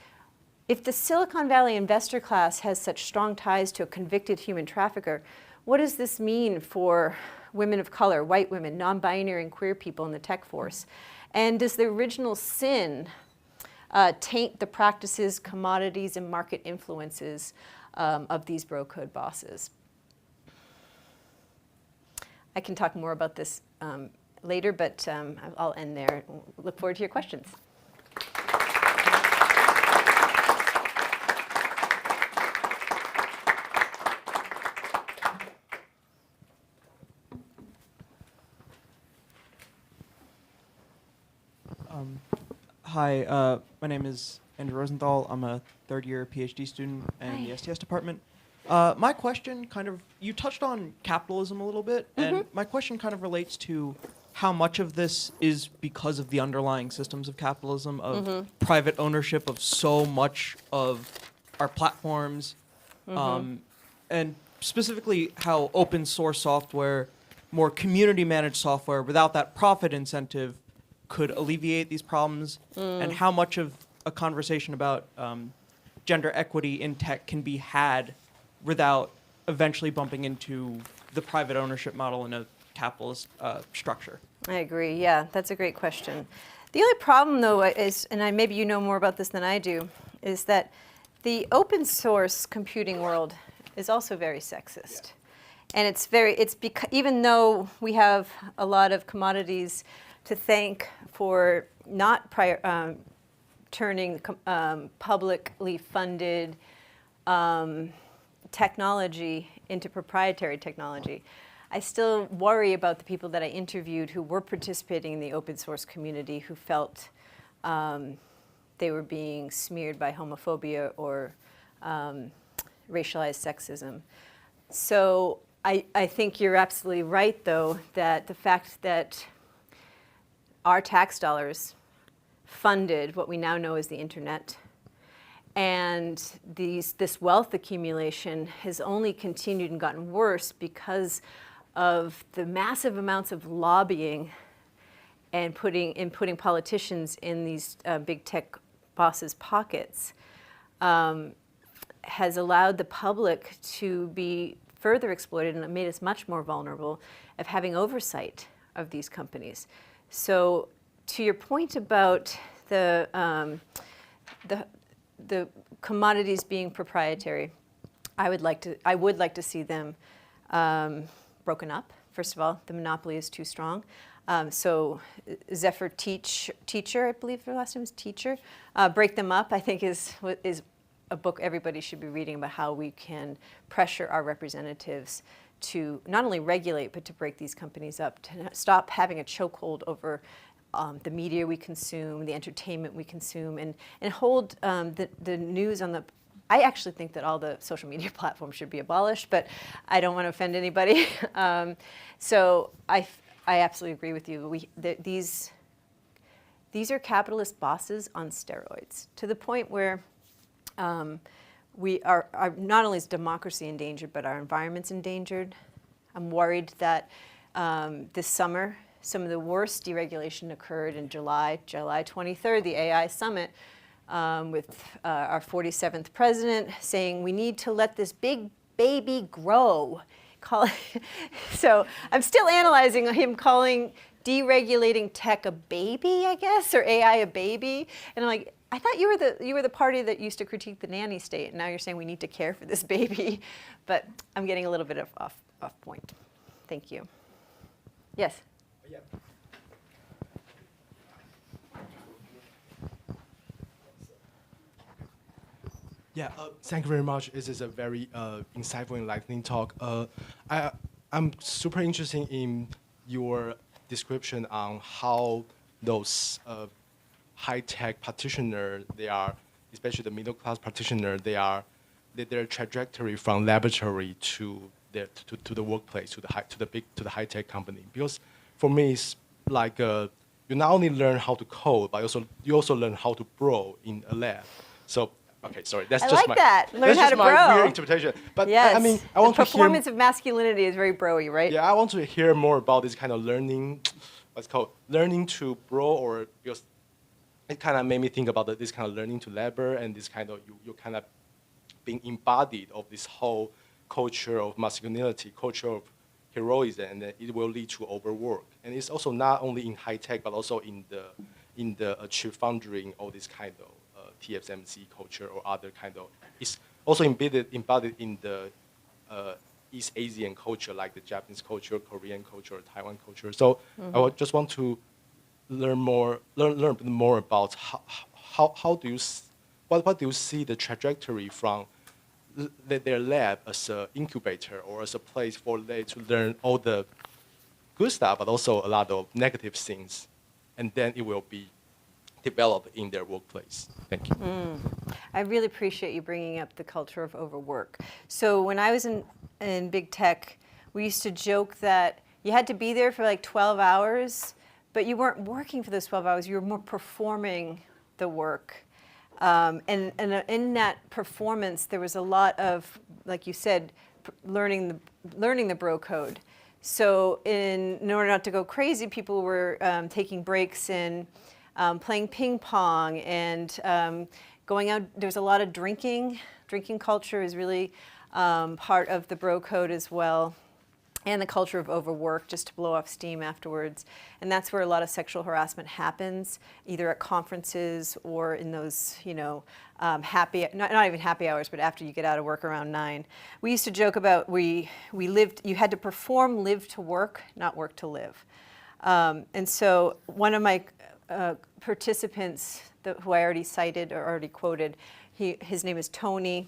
if the Silicon Valley investor class has such strong ties to a convicted human trafficker, what does this mean for women of color, white women, non-binary and queer people in the tech force? And does the original sin taint the practices, commodities, and market influences of these bro code bosses? I can talk more about this later, but I'll end there. Look forward to your questions. Hi, my name is Andrew Rosenthal. I'm a third-year PhD student in the STS department. My question you touched on capitalism a little bit, and my question kind of relates to how much of this is because of the underlying systems of capitalism, of private ownership of so much of our platforms, and specifically how open source software, more community-managed software, without that profit incentive, could alleviate these problems, and how much of a conversation about gender equity in tech can be had without eventually bumping into the private ownership model in a capitalist structure. I agree. Yeah, that's a great question. The only problem, though, is, and maybe you know more about this than I do, is that the open source computing world is also very sexist. And even though we have a lot of commodities to thank for not turning publicly funded technology into proprietary technology, I still worry about the people that I interviewed who were participating in the open source community who felt they were being smeared by homophobia or racialized sexism. So I think you're absolutely right, though, that the fact that our tax dollars funded what we now know as the internet. And this wealth accumulation has only continued and gotten worse because of the massive amounts of lobbying and putting politicians in these big tech bosses' pockets has allowed the public to be further exploited, and it made us much more vulnerable of having oversight of these companies. So to your point about the commodities being proprietary, I would like to see them broken up. First of all, the monopoly is too strong. So Zephyr Teacher, I believe their last name is Teacher, break them up, I think is a book everybody should be reading about how we can pressure our representatives to not only regulate, but to break these companies up, to stop having a chokehold over the media we consume, the entertainment we consume, and hold the news on the. I actually think that all the social media platforms should be abolished, but I don't want to offend anybody. So I absolutely agree with you. These are capitalist bosses on steroids, to the point where we are not only is democracy endangered, but our environment's endangered. I'm worried that this summer, some of the worst deregulation occurred in July 23rd, the AI summit, with our 47th president saying we need to let this big baby grow. So I'm still analyzing him calling deregulating tech a baby, I guess, or AI a baby. And I'm like, I thought you were the party that used to critique the nanny state, and now you're saying we need to care for this baby. But I'm getting a little bit off point. Thank you. Yes. Yeah. Yeah, thank you very much. This is a very insightful and enlightening talk. I'm super interested in your description on how those high-tech practitioners, they are, especially the middle-class practitioner, their trajectory from laboratory to the workplace, to the high-tech company. Because for me, it's like you not only learn how to code, but you also learn how to bro in a lab. So. Okay, sorry. That's just my that. Learn how to bro. My weird interpretation. But yes. I mean, I want the to hear. Performance of masculinity is very broy, right? Yeah, I want to hear more about this kind of learning. What's called learning to bro, or because it kind of made me think about this kind of learning to labor, and this kind of you kind of being embodied of this whole culture of masculinity, culture of heroism, and then it will lead to overwork. And it's also not only in high tech, but also in the chip foundering, all this kind of. TSMC culture or other kind of, it's also embodied in the East Asian culture, like the Japanese culture, Korean culture, Taiwan culture. So I would just want to learn more about how do you, what do you see the trajectory from their lab as an incubator or as a place for they to learn all the good stuff, but also a lot of negative things, and then it will be develop in their workplace. Thank you. I really appreciate you bringing up the culture of overwork. So when I was in big tech, we used to joke that you had to be there for like 12 hours, but you weren't working for those 12 hours. You were more performing the work. And in that performance, there was a lot of, like you said, learning the bro code. So in order not to go crazy, people were taking breaks and playing ping pong and going out. There's a lot of drinking. Drinking culture is really part of the bro code as well, and the culture of overwork, just to blow off steam afterwards. And that's where a lot of sexual harassment happens, either at conferences or in those, not even happy hours, but after you get out of work around 9. We used to joke about you had to perform, live to work, not work to live. And so one of my participants, who I already cited or already quoted, his name is Tony.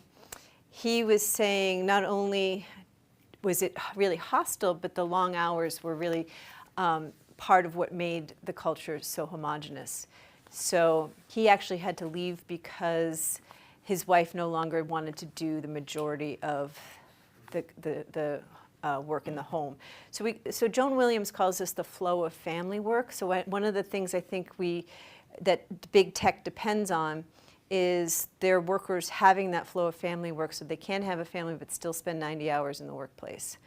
He was saying not only was it really hostile, but the long hours were really part of what made the culture so homogenous. So he actually had to leave because his wife no longer wanted to do the majority of the work in the home. So Joan Williams calls this the flow of family work. So one of the things I think that big tech depends on is their workers having that flow of family work so they can have a family but still spend 90 hours in the workplace.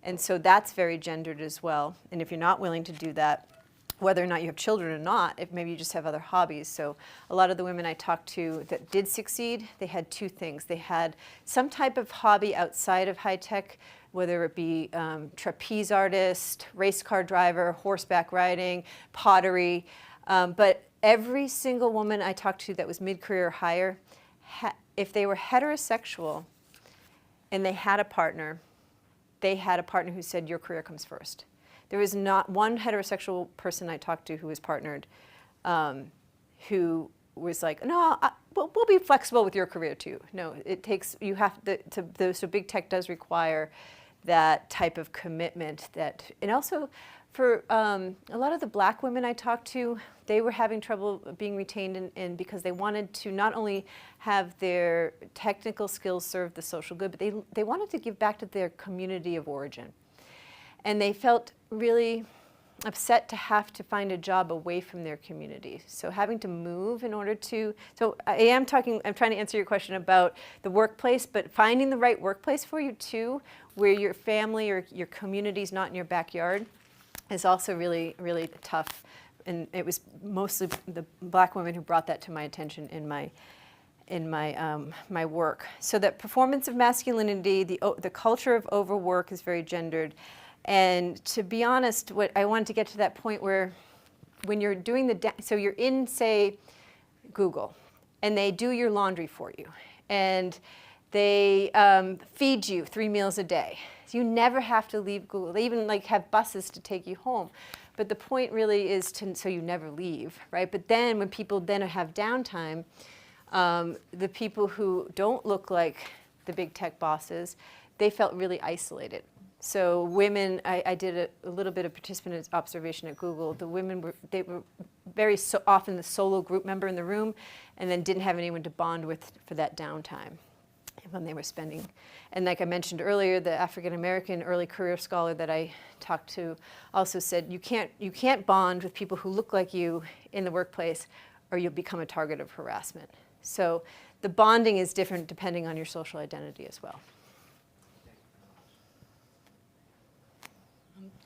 And so that's very gendered as well. And if you're not willing to do that, whether or not you have children or not, if maybe you just have other hobbies. So a lot of the women I talked to that did succeed, they had two things. They had some type of hobby outside of high tech, whether it be trapeze artist, race car driver, horseback riding, pottery. But every single woman I talked to that was mid-career or higher, if they were heterosexual and they had a partner who said, your career comes first. There was not one heterosexual person I talked to who was partnered who was like, no, we'll be flexible with your career too. No, it takes, you have so big tech does require that type of commitment and also for a lot of the black women I talked to, they were having trouble being retained and because they wanted to not only have their technical skills serve the social good, but they wanted to give back to their community of origin. And they felt really upset to have to find a job away from their community. So having to move in order to, so I'm trying to answer your question about the workplace, but finding the right workplace for you too, where your family or your community is not in your backyard, is also really, really tough. And it was mostly the black women who brought that to my attention in my work. So that performance of masculinity, the culture of overwork is very gendered. And to be honest, what I wanted to get to that point where when you're doing so you're in, say, Google, and they do your laundry for you, and they feed you 3 meals a day. So you never have to leave Google. They even have buses to take you home. But the point really is so you never leave, right? But then when people then have downtime, the people who don't look like the big tech bosses, they felt really isolated. So women, I did a little bit of participant observation at Google. The women were very often the solo group member in the room and then didn't have anyone to bond with for that downtime when they were spending. And like I mentioned earlier, the African-American early career scholar that I talked to also said, you can't bond with people who look like you in the workplace or you'll become a target of harassment. So the bonding is different depending on your social identity as well.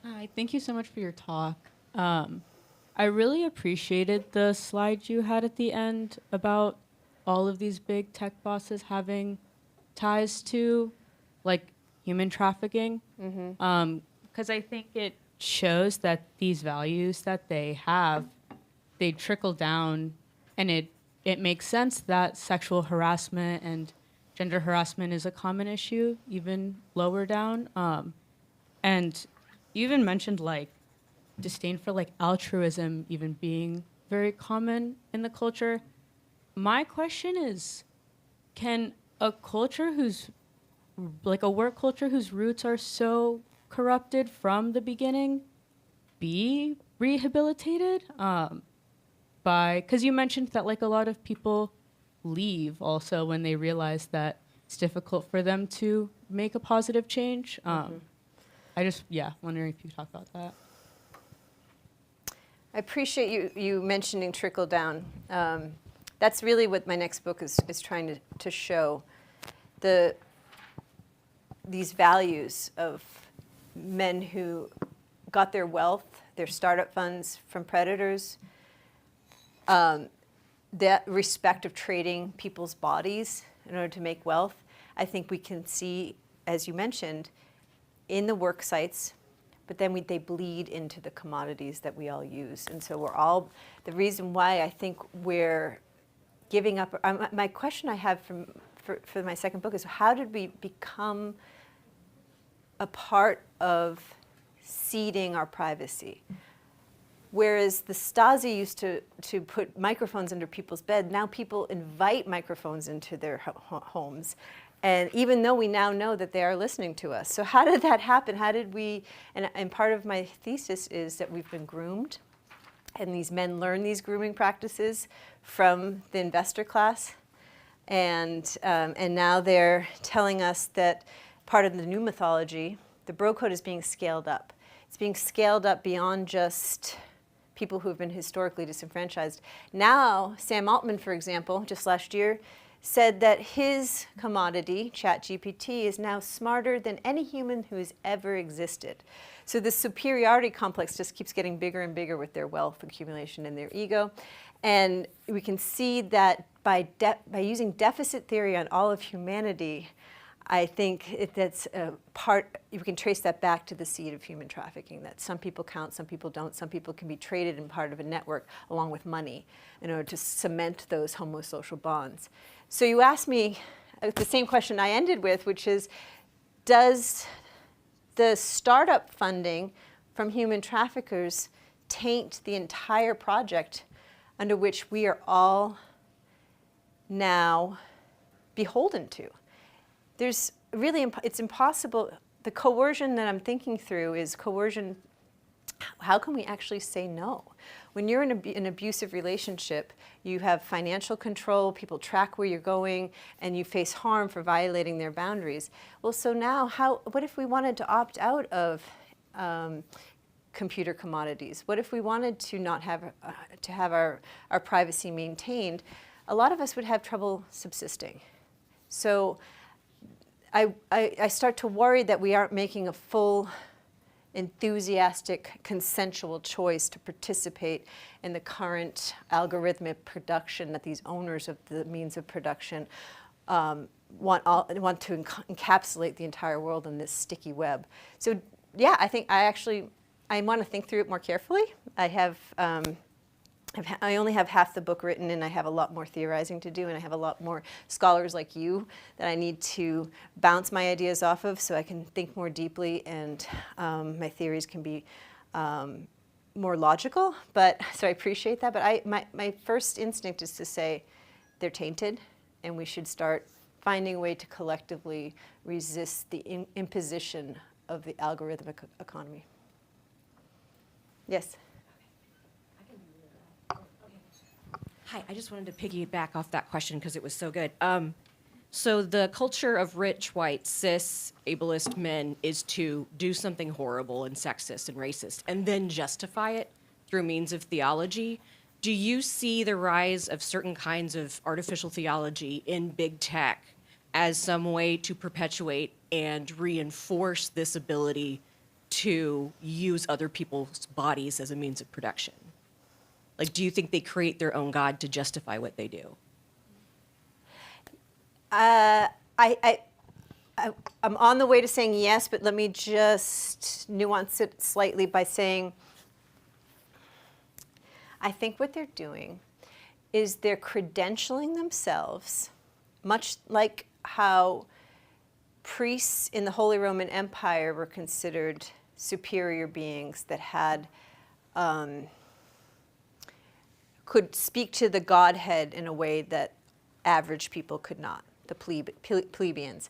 Hi, thank you so much for your talk. I really appreciated the slide you had at the end about all of these big tech bosses having ties to human trafficking. Because I think it shows that these values that they have, they trickle down, and it makes sense that sexual harassment and gender harassment is a common issue, even lower down. And you even mentioned disdain for altruism even being very common in the culture. My question is, can a culture a work culture whose roots are so corrupted from the beginning be rehabilitated? Because you mentioned that a lot of people leave also when they realize that it's difficult for them to make a positive change. I just, wondering if you could talk about that. I appreciate you mentioning trickle down. That's really what my next book is trying to show. These values of men who got their wealth, their startup funds from predators, that respect of trading people's bodies in order to make wealth. I think we can see, as you mentioned, in the work sites, but then they bleed into the commodities that we all use. And so the reason why I think we're giving up, my question I have for my second book is, how did we become a part of ceding our privacy? Whereas the Stasi used to put microphones under people's bed, now people invite microphones into their homes. And even though we now know that they are listening to us. So how did that happen? How did we, and part of my thesis is that we've been groomed, and these men learn these grooming practices from the investor class. And now they're telling us that part of the new mythology, The bro code is being scaled up. It's being scaled up beyond just people who have been historically disenfranchised. Now, Sam Altman, for example, just last year, said that his commodity, ChatGPT, is now smarter than any human who has ever existed. So the superiority complex just keeps getting bigger and bigger with their wealth accumulation and their ego. And we can see that by using deficit theory on all of humanity, I think that's a part, you can trace that back to the seed of human trafficking, that some people count, some people don't, some people can be traded in part of a network along with money in order to cement those homosocial bonds. So you asked me the same question I ended with, which is, does the startup funding from human traffickers taint the entire project under which we are all now beholden to? There's really, it's impossible. The coercion that I'm thinking through is coercion. How can we actually say no? When you're in an abusive relationship, you have financial control, people track where you're going, and you face harm for violating their boundaries. Well, so now, what if we wanted to opt out of computer commodities? What if we wanted to not have, our privacy maintained? A lot of us would have trouble subsisting. So I start to worry that we aren't making a full, enthusiastic, consensual choice to participate in the current algorithmic production that these owners of the means of production want to encapsulate the entire world in this sticky web. So yeah, I want to think through it more carefully. I only have half the book written, and I have a lot more theorizing to do, and I have a lot more scholars like you that I need to bounce my ideas off of so I can think more deeply, and my theories can be more logical. So I appreciate that. But my first instinct is to say they're tainted, and we should start finding a way to collectively resist the imposition of the algorithmic economy. Yes? Hi, I just wanted to piggyback off that question because it was so good. So the culture of rich, white, cis, ableist men is to do something horrible and sexist and racist and then justify it through means of theology. Do you see the rise of certain kinds of artificial theology in big tech as some way to perpetuate and reinforce this ability to use other people's bodies as a means of production? Like, do you think they create their own God to justify what they do? I'm on the way to saying yes, but let me just nuance it slightly by saying I think what they're doing is they're credentialing themselves, much like how priests in the Holy Roman Empire were considered superior beings that had could speak to the Godhead in a way that average people could not, the plebeians.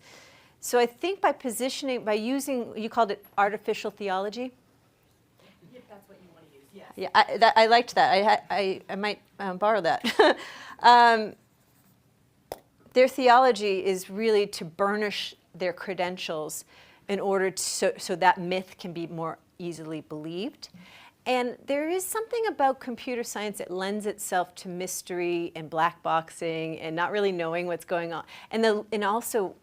So I think by using, you called it artificial theology? If that's what you want to use, yes. Yeah, I liked that. I might borrow that. Their theology is really to burnish their credentials in order to, so that myth can be more easily believed. And there is something about computer science that lends itself to mystery and black boxing and not really knowing what's going on. And also,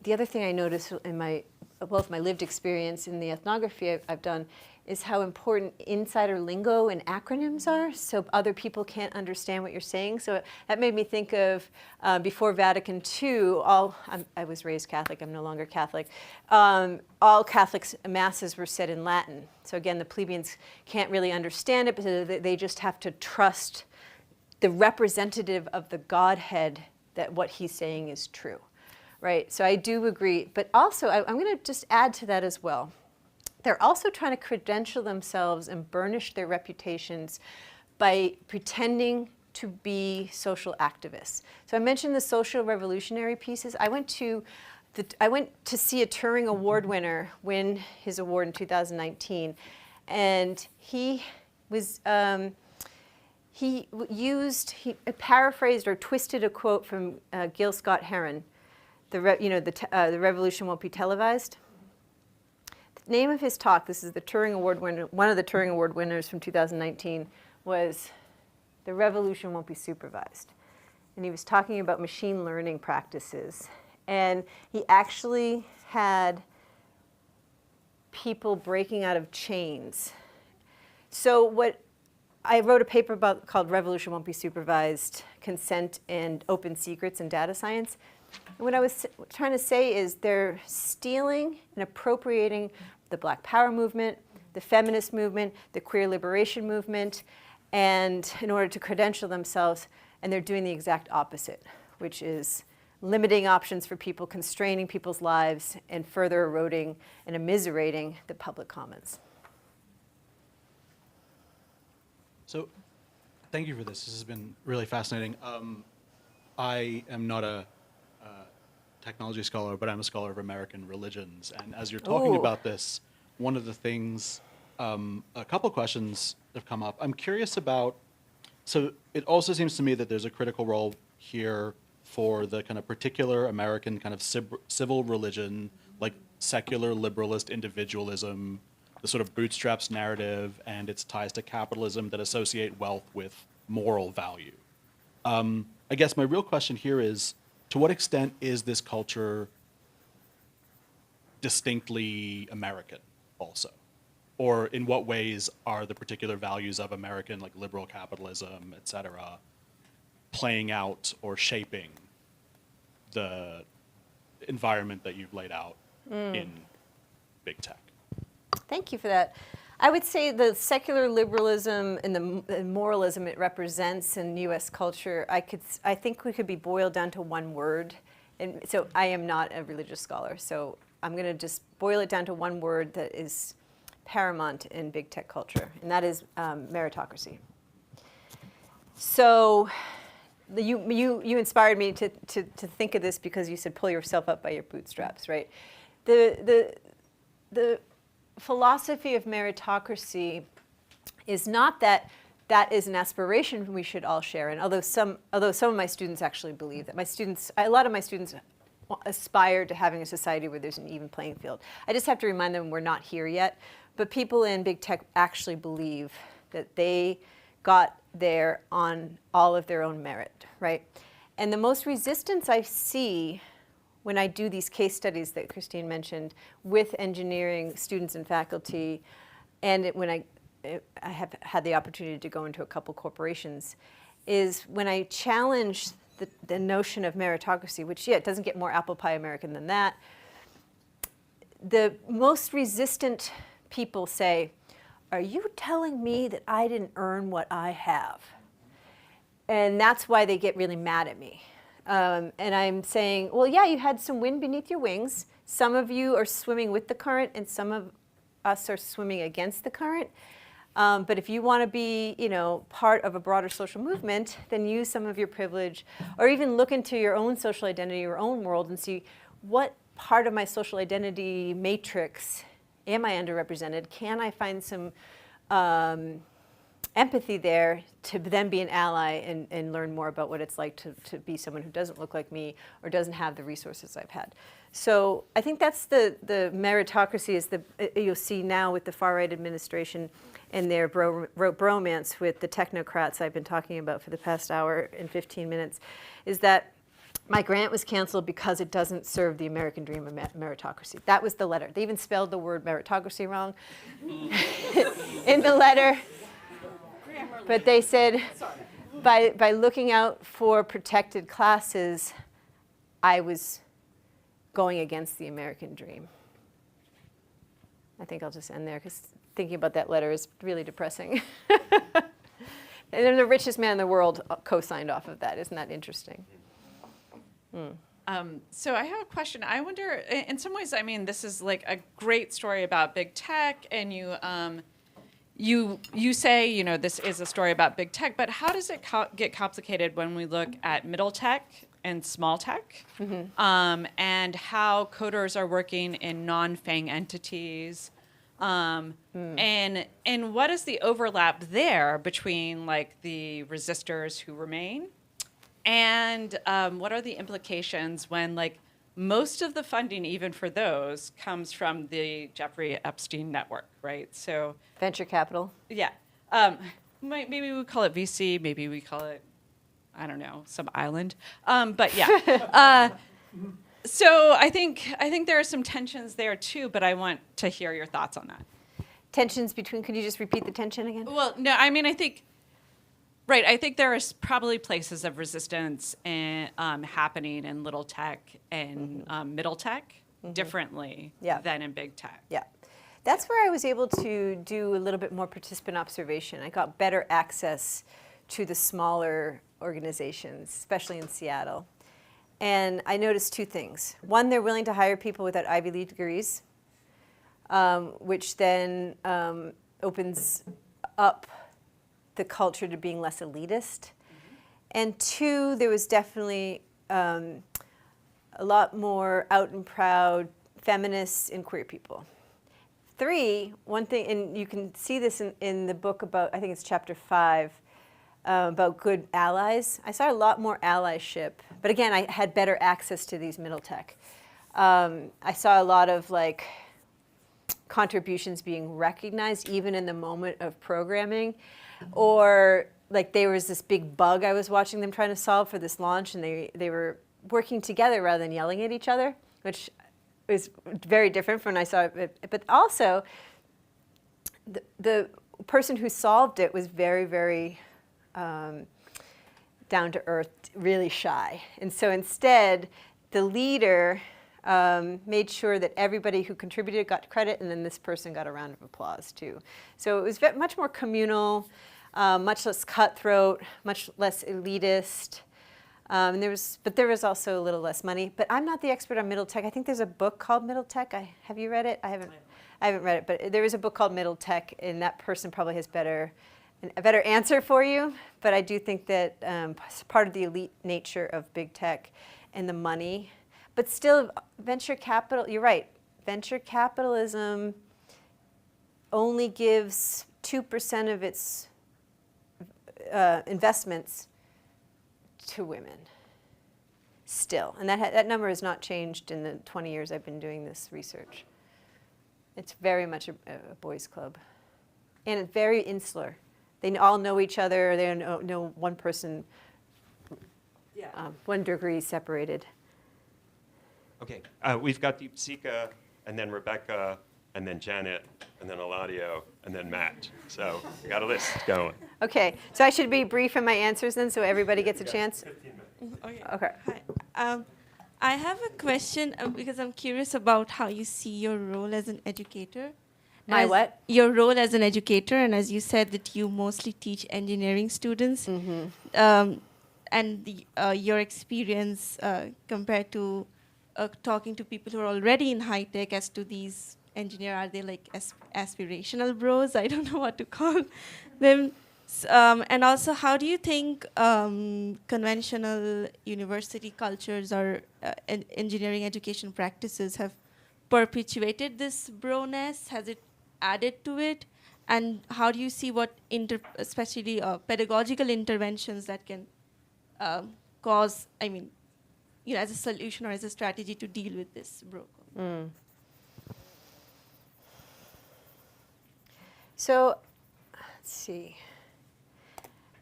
the other thing I noticed in my lived experience in the ethnography I've done is how important insider lingo and acronyms are, so other people can't understand what you're saying. So that made me think of before Vatican II, I was raised Catholic, I'm no longer Catholic, all Catholic masses were said in Latin. So again, the plebeians can't really understand it, but they just have to trust the representative of the Godhead that what he's saying is true, right? So I do agree, but also I'm going to just add to that as well. They're also trying to credential themselves and burnish their reputations by pretending to be social activists. So I mentioned the social revolutionary pieces. I went to see a Turing Award winner win his award in 2019, and he paraphrased or twisted a quote from Gil Scott-Heron. The revolution won't be televised. name of his talk, this is the Turing Award winner, one of the Turing Award winners from 2019, was "The Revolution Won't Be Supervised." And he was talking about machine learning practices. And he actually had people breaking out of chains. So what I wrote a paper about called "Revolution Won't Be Supervised: Consent and Open Secrets in Data Science." And what I was trying to say is they're stealing and appropriating the Black Power movement, the feminist movement, the queer liberation movement, and in order to credential themselves, and they're doing the exact opposite, which is limiting options for people, constraining people's lives, and further eroding and immiserating the public commons. So, thank you for this. This has been really fascinating. I am not a technology scholar, but I'm a scholar of American religions. And as you're talking Ooh. about this, one of the things, a couple questions have come up. I'm curious about, so it also seems to me that there's a critical role here for the kind of particular American kind of civil religion, like secular liberalist individualism, the sort of bootstraps narrative and its ties to capitalism that associate wealth with moral value. I guess my real question here is, to what extent is this culture distinctly American also? Or in what ways are the particular values of American, like liberal capitalism, et cetera, playing out or shaping the environment that you've laid out in big tech? Thank you for that. I would say the secular liberalism and the moralism it represents in U.S. culture, I think we could be boiled down to one word. And so I am not a religious scholar, so I'm going to just boil it down to one word that is paramount in big tech culture, and that is meritocracy. So you inspired me to think of this because you said pull yourself up by your bootstraps, right? The philosophy of meritocracy is not that is an aspiration we should all share. And although some of my students actually believe that, a lot of my students aspire to having a society where there's an even playing field. I just have to remind them we're not here yet. But people in big tech actually believe that they got there on all of their own merit, right? And the most resistance I see when I do these case studies that Christine mentioned with engineering students and faculty, and when I have had the opportunity to go into a couple corporations, is when I challenge the notion of meritocracy, which, yeah, it doesn't get more apple pie American than that. The most resistant people say, are you telling me that I didn't earn what I have? And that's why they get really mad at me. And I'm saying, well, yeah, you had some wind beneath your wings. Some of you are swimming with the current, and some of us are swimming against the current. But if you want to be, part of a broader social movement, then use some of your privilege, or even look into your own social identity, your own world, and see what part of my social identity matrix am I underrepresented? Can I find some empathy there to then be an ally and learn more about what it's like to be someone who doesn't look like me or doesn't have the resources I've had? So I think that's the meritocracy is you'll see now with the far-right administration and their bromance with the technocrats I've been talking about for the past hour and 15 minutes, is that my grant was canceled because it doesn't serve the American dream of meritocracy. That was the letter. They even spelled the word meritocracy wrong in the letter. But they said, by looking out for protected classes, I was going against the American dream. I think I'll just end there because thinking about that letter is really depressing. And then the richest man in the world co-signed off of that. Isn't that interesting? So I have a question. I wonder, in some ways, I mean, this is like a great story about big tech, and you say, this is a story about big tech, but how does it get complicated when we look at middle tech and small tech, and how coders are working in non-FANG entities, and what is the overlap there between like the resistors who remain, and what are the implications when like most of the funding, even for those, comes from the Jeffrey Epstein network, right? So, Venture capital. yeah. Maybe we call it VC, maybe we call it, I don't know, some island. But yeah. So I think there are some tensions there too, but I want to hear your thoughts on that. Tensions between, could you just repeat the tension again? Well, no, I mean, I think there are probably places of resistance happening in little tech and middle tech differently than in big tech. Yeah. That's where I was able to do a little bit more participant observation. I got better access to the smaller organizations, especially in Seattle. And I noticed two things. One, they're willing to hire people without Ivy League degrees, which then opens up the culture to being less elitist. And two, there was definitely a lot more out and proud feminists and queer people. Three, one thing, and you can see this in the book about, I think it's chapter 5, about good allies. I saw a lot more allyship, but again, I had better access to these middle tech. I saw a lot of like contributions being recognized even in the moment of programming, or like there was this big bug I was watching them trying to solve for this launch, and they were working together rather than yelling at each other, which is very different from when I saw it. But also, the person who solved it was very, very down to earth, really shy. And so instead, the leader made sure that everybody who contributed got credit, and then this person got a round of applause too. So it was much more communal, much less cutthroat, much less elitist. And there was also a little less money. But I'm not the expert on middle tech. I think there's a book called Middle Tech. Have you read it? I haven't read it, but there is a book called Middle Tech, and that person probably has a better answer for you. But I do think that part of the elite nature of big tech and the money, but still venture capital, you're right, venture capitalism only gives 2% of its investments to women still. And that number has not changed in the 20 years I've been doing this research. It's very much a boys' club. And it's very insular. They all know each other. They know one person, 1 degree separated. Okay, we've got Deepsika, and then Rebecca, and then Janet, and then Eladio, and then Matt. So we got a list going. Okay, so I should be brief in my answers then, so everybody gets a chance? 15 minutes. Okay. Hi. I have a question because I'm curious about how you see your role as an educator. My what? Your role as an educator, and as you said that you mostly teach engineering students, and your experience compared to talking to people who are already in high tech as to these engineers, are they like aspirational bros? I don't know what to call them. And also, how do you think conventional university cultures or engineering education practices have perpetuated this broness? Has it added to it? And how do you see what, especially pedagogical interventions that can cause, as a solution or as a strategy to deal with this bro? So, let's see.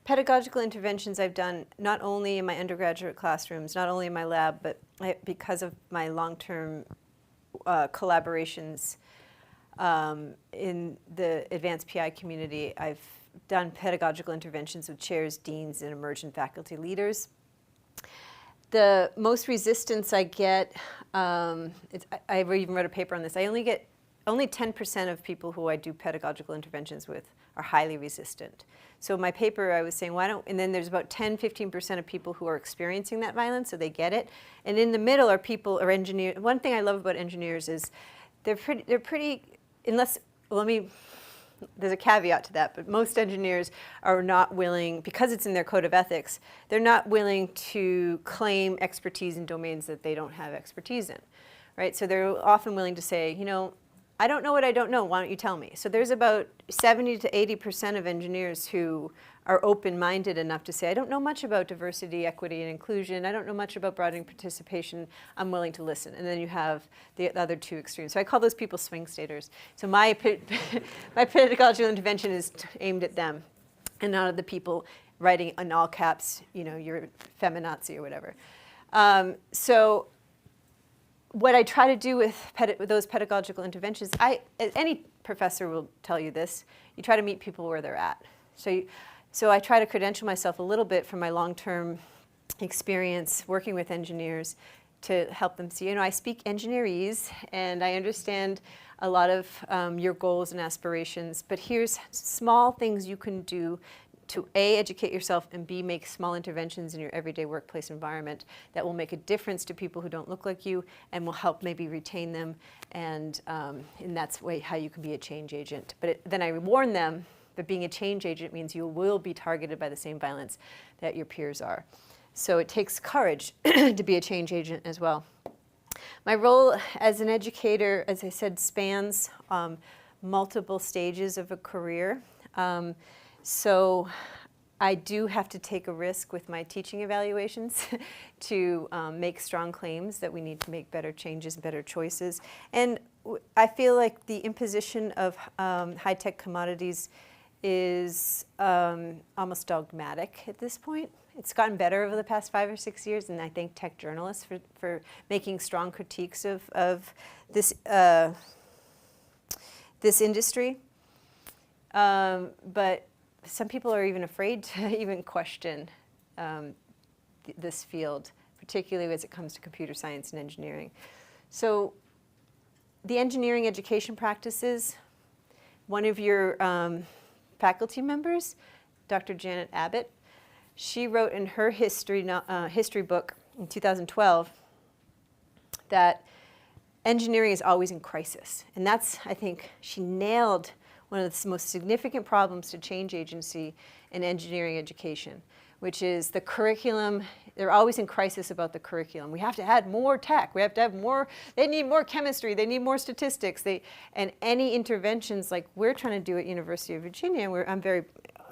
Pedagogical interventions I've done not only in my undergraduate classrooms, not only in my lab, but because of my long-term collaborations in the advanced PI community, I've done pedagogical interventions with chairs, deans, and emergent faculty leaders. The most resistance I get, I even wrote a paper on this, only 10% of people who I do pedagogical interventions with are highly resistant. So in my paper I was saying, and then there's about 10-15% of people who are experiencing that violence, so they get it. And in the middle are engineers. One thing I love about engineers is they're pretty, there's a caveat to that, but most engineers are not willing, because it's in their code of ethics, they're not willing to claim expertise in domains that they don't have expertise in, right? So they're often willing to say, I don't know what I don't know, why don't you tell me? So there's about 70 to 80% of engineers who are open-minded enough to say, I don't know much about diversity, equity, and inclusion. I don't know much about broadening participation. I'm willing to listen. And then you have the other two extremes. So I call those people swing staters. So my pedagogical intervention is aimed at them and not at the people writing in all caps, you know, you're feminazi or whatever. So what I try to do with those pedagogical interventions, any professor will tell you this, you try to meet people where they're at. So I try to credential myself a little bit from my long-term experience working with engineers to help them see, you know, I speak engineerese and I understand a lot of your goals and aspirations, but here's small things you can do to A, educate yourself, and B, make small interventions in your everyday workplace environment that will make a difference to people who don't look like you and will help maybe retain them, and that's how you can be a change agent. But then I warn them that being a change agent means you will be targeted by the same violence that your peers are. So it takes courage to be a change agent as well. My role as an educator, as I said, spans multiple stages of a career. So I do have to take a risk with my teaching evaluations to make strong claims that we need to make better changes, better choices. And I feel like the imposition of high-tech commodities is almost dogmatic at this point. It's gotten better over the past 5 or 6 years, and I thank tech journalists for making strong critiques of this, this industry. But some people are even afraid to even question this field, particularly as it comes to computer science and engineering. So the engineering education practices, one of your faculty members, Dr. Janet Abbott, she wrote in her history book in 2012 that engineering is always in crisis. And that's, I think, she nailed one of the most significant problems to change agency in engineering education, which is the curriculum. They're always in crisis about the curriculum. We have to add more tech. We have to have more. They need more chemistry. They need more statistics. And any interventions like we're trying to do at University of Virginia, where I'm very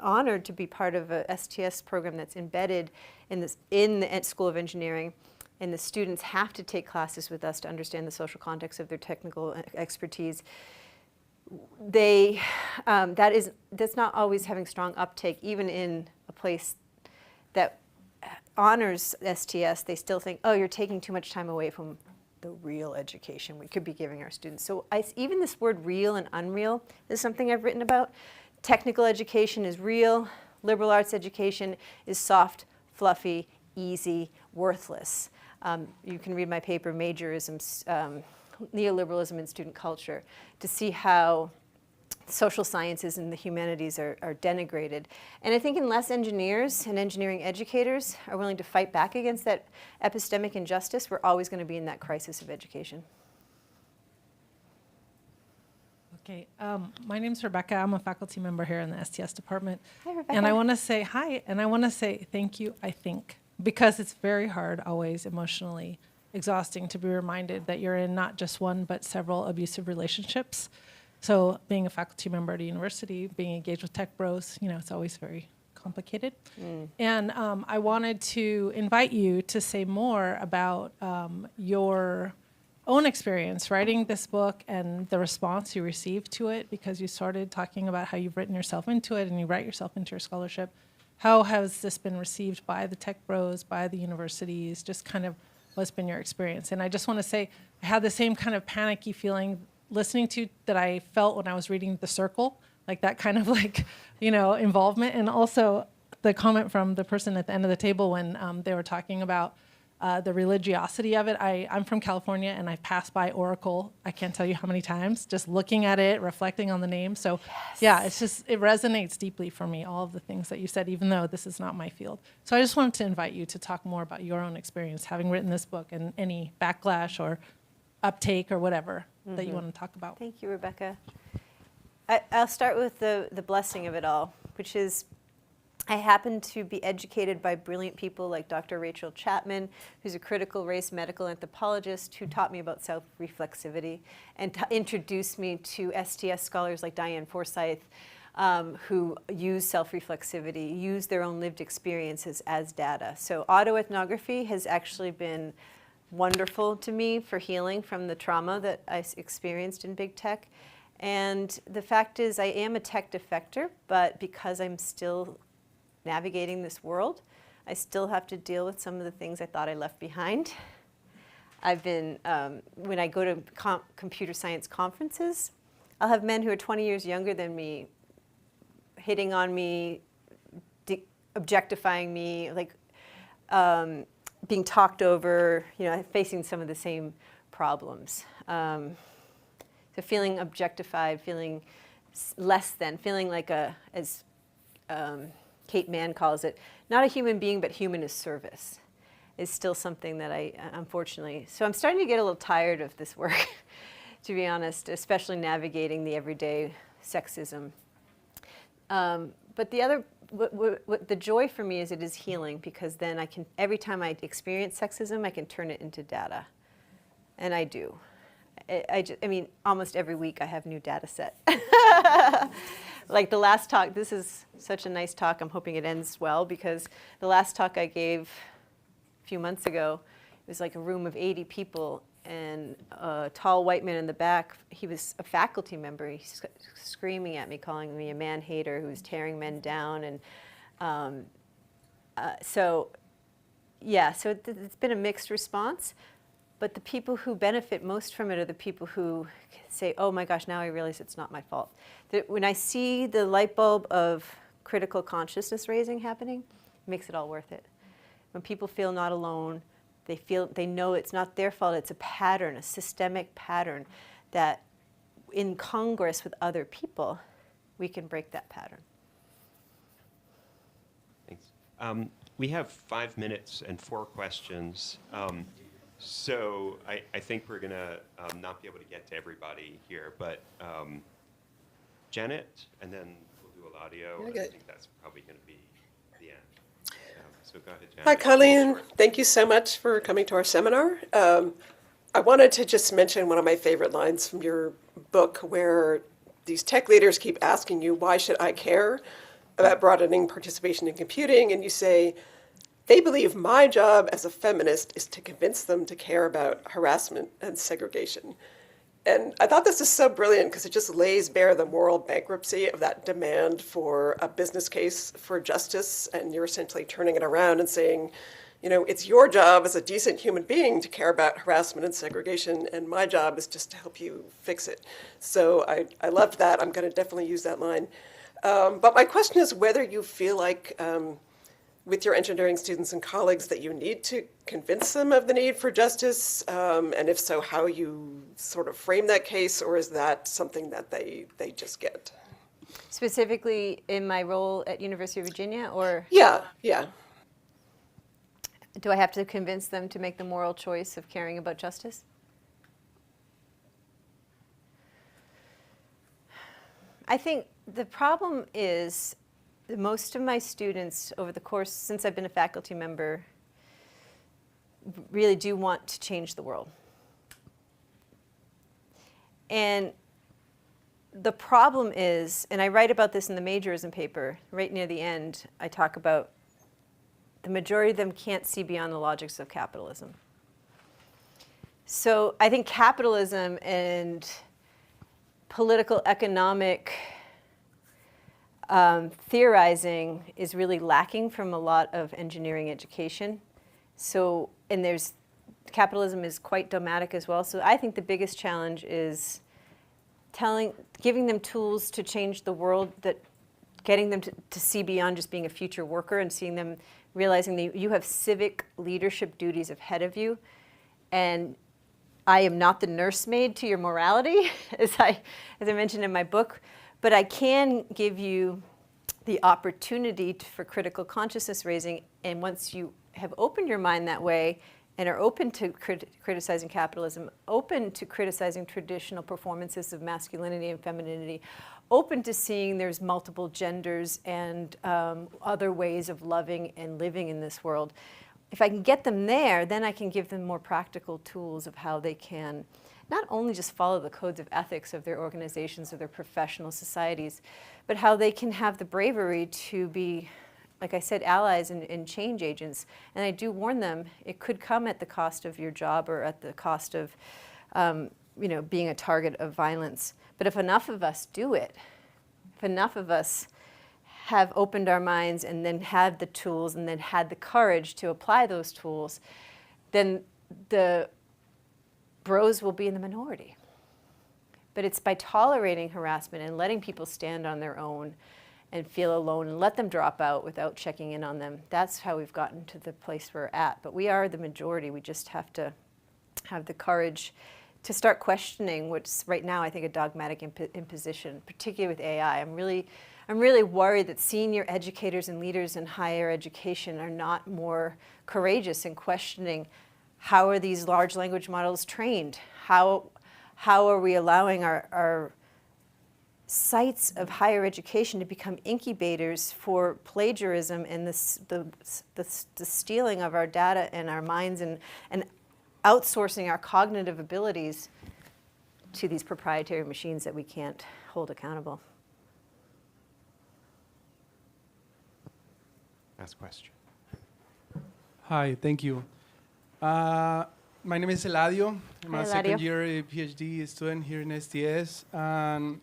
honored to be part of a STS program that's embedded in the School of Engineering, and the students have to take classes with us to understand the social context of their technical expertise. That's not always having strong uptake, even in a place that honors STS. They still think, oh, you're taking too much time away from the real education we could be giving our students. So even this word real and unreal is something I've written about. Technical education is real. Liberal arts education is soft, fluffy, easy, worthless. You can read my paper, Majorisms, Neoliberalism in Student Culture, to see how social sciences and the humanities are denigrated. And I think unless engineers and engineering educators are willing to fight back against that epistemic injustice, we're always going to be in that crisis of education. Okay, my name's Rebecca. I'm a faculty member here in the STS department. Hi, Rebecca. And I want to say hi, and I want to say thank you, I think, because it's very hard, always emotionally exhausting to be reminded that you're in not just one, but several abusive relationships. So being a faculty member at a university, being engaged with tech bros, you know, it's always very complicated. And I wanted to invite you to say more about your own experience writing this book and the response you received to it, because you started talking about how you've written yourself into it and you write yourself into your scholarship. How has this been received by the tech bros, by the universities, just kind of what's been your experience? And I just want to say, I had the same kind of panicky feeling listening to that I felt when I was reading The Circle, like that kind of like, you know, involvement. And also the comment from the person at the end of the table when they were talking about the religiosity of it. I'm from California and I've passed by Oracle, I can't tell you how many times, just looking at it, reflecting on the name. So yeah, it's just, it resonates deeply for me, all of the things that you said, even though this is not my field. So I just wanted to invite you to talk more about your own experience, having written this book, and any backlash or uptake or whatever that you want to talk about. Thank you, Rebecca. I'll start with the blessing of it all, which is I happen to be educated by brilliant people like Dr. Rachel Chapman, who's a critical race medical anthropologist who taught me about self-reflexivity and introduced me to STS scholars like Diane Forsyth, who use self-reflexivity, use their own lived experiences as data. So autoethnography has actually been wonderful to me for healing from the trauma that I experienced in big tech. And the fact is, I am a tech defector, but because I'm still navigating this world, I still have to deal with some of the things I thought I left behind. I've been, when I go to computer science conferences, I'll have men who are 20 years younger than me hitting on me, objectifying me, like being talked over, facing some of the same problems. So feeling objectified, feeling less than, feeling like as Kate Mann calls it, not a human being, but human as service, is still something that I, unfortunately, so I'm starting to get a little tired of this work, to be honest, especially navigating the everyday sexism. But the joy for me is it is healing, because then I can, every time I experience sexism, I can turn it into data. And I do. I mean, almost every week I have new data set. Like the last talk, this is such a nice talk, I'm hoping it ends well, because the last talk I gave a few months ago, it was like a room of 80 people, and a tall white man in the back, he was a faculty member, he's screaming at me, calling me a man-hater who was tearing men down, and so it's been a mixed response. But the people who benefit most from it are the people who say, oh my gosh, now I realize it's not my fault. When I see the light bulb of critical consciousness raising happening, it makes it all worth it. When people feel not alone, they know it's not their fault, it's a pattern, a systemic pattern that in congress with other people, we can break that pattern. Thanks. We have 5 minutes and 4 questions. So I think we're going to not be able to get to everybody here, but Janet, and then we'll do Eladio. Okay. I think that's probably going to be the end. So go ahead, Janet. Hi, Coleen. Thank you so much for coming to our seminar. I wanted to just mention one of my favorite lines from your book, where these tech leaders keep asking you, why should I care about broadening participation in computing? And you say, they believe my job as a feminist is to convince them to care about harassment and segregation. And I thought this is so brilliant because it just lays bare the moral bankruptcy of that demand for a business case for justice. And you're essentially turning it around and saying, it's your job as a decent human being to care about harassment and segregation, and my job is just to help you fix it. So I loved that. I'm going to definitely use that line. But my question is whether you feel like, with your engineering students and colleagues, that you need to convince them of the need for justice, and if so, how you sort of frame that case, or is that something that they just get? Specifically in my role at University of Virginia, or? Yeah. Do I have to convince them to make the moral choice of caring about justice? I think the problem is that most of my students over the course, since I've been a faculty member, really do want to change the world. And the problem is, and I write about this in the majorism paper, right near the end, I talk about the majority of them can't see beyond the logics of capitalism. So I think capitalism and political economic theorizing is really lacking from a lot of engineering education. So, and capitalism is quite dogmatic as well. So I think the biggest challenge is giving them tools to change the world, getting them to see beyond just being a future worker and seeing them realizing that you have civic leadership duties ahead of you. And I am not the nursemaid to your morality, as I mentioned in my book, but I can give you the opportunity for critical consciousness raising. And once you have opened your mind that way and are open to criticizing capitalism, open to criticizing traditional performances of masculinity and femininity, open to seeing there's multiple genders and other ways of loving and living in this world. if I can get them there, then I can give them more practical tools of how they can not only just follow the codes of ethics of their organizations or their professional societies, but how they can have the bravery to be, like I said, allies and change agents. And I do warn them, it could come at the cost of your job or at the cost of being a target of violence. But if enough of us do it, if enough of us have opened our minds and then had the tools and then had the courage to apply those tools, then the bros will be in the minority. But it's by tolerating harassment and letting people stand on their own and feel alone and let them drop out without checking in on them. That's how we've gotten to the place we're at. But we are the majority. We just have to have the courage to start questioning what's right now, I think, a dogmatic imposition, particularly with AI. I'm really worried that senior educators and leaders in higher education are not more courageous in questioning how are these large language models trained? How are we allowing our sites of higher education to become incubators for plagiarism and the stealing of our data and our minds and outsourcing our cognitive abilities to these proprietary machines that we can't hold accountable? Last question. Hi, thank you. My name is Eladio. I'm Hi, a Eladio. second year PhD student here in STS. And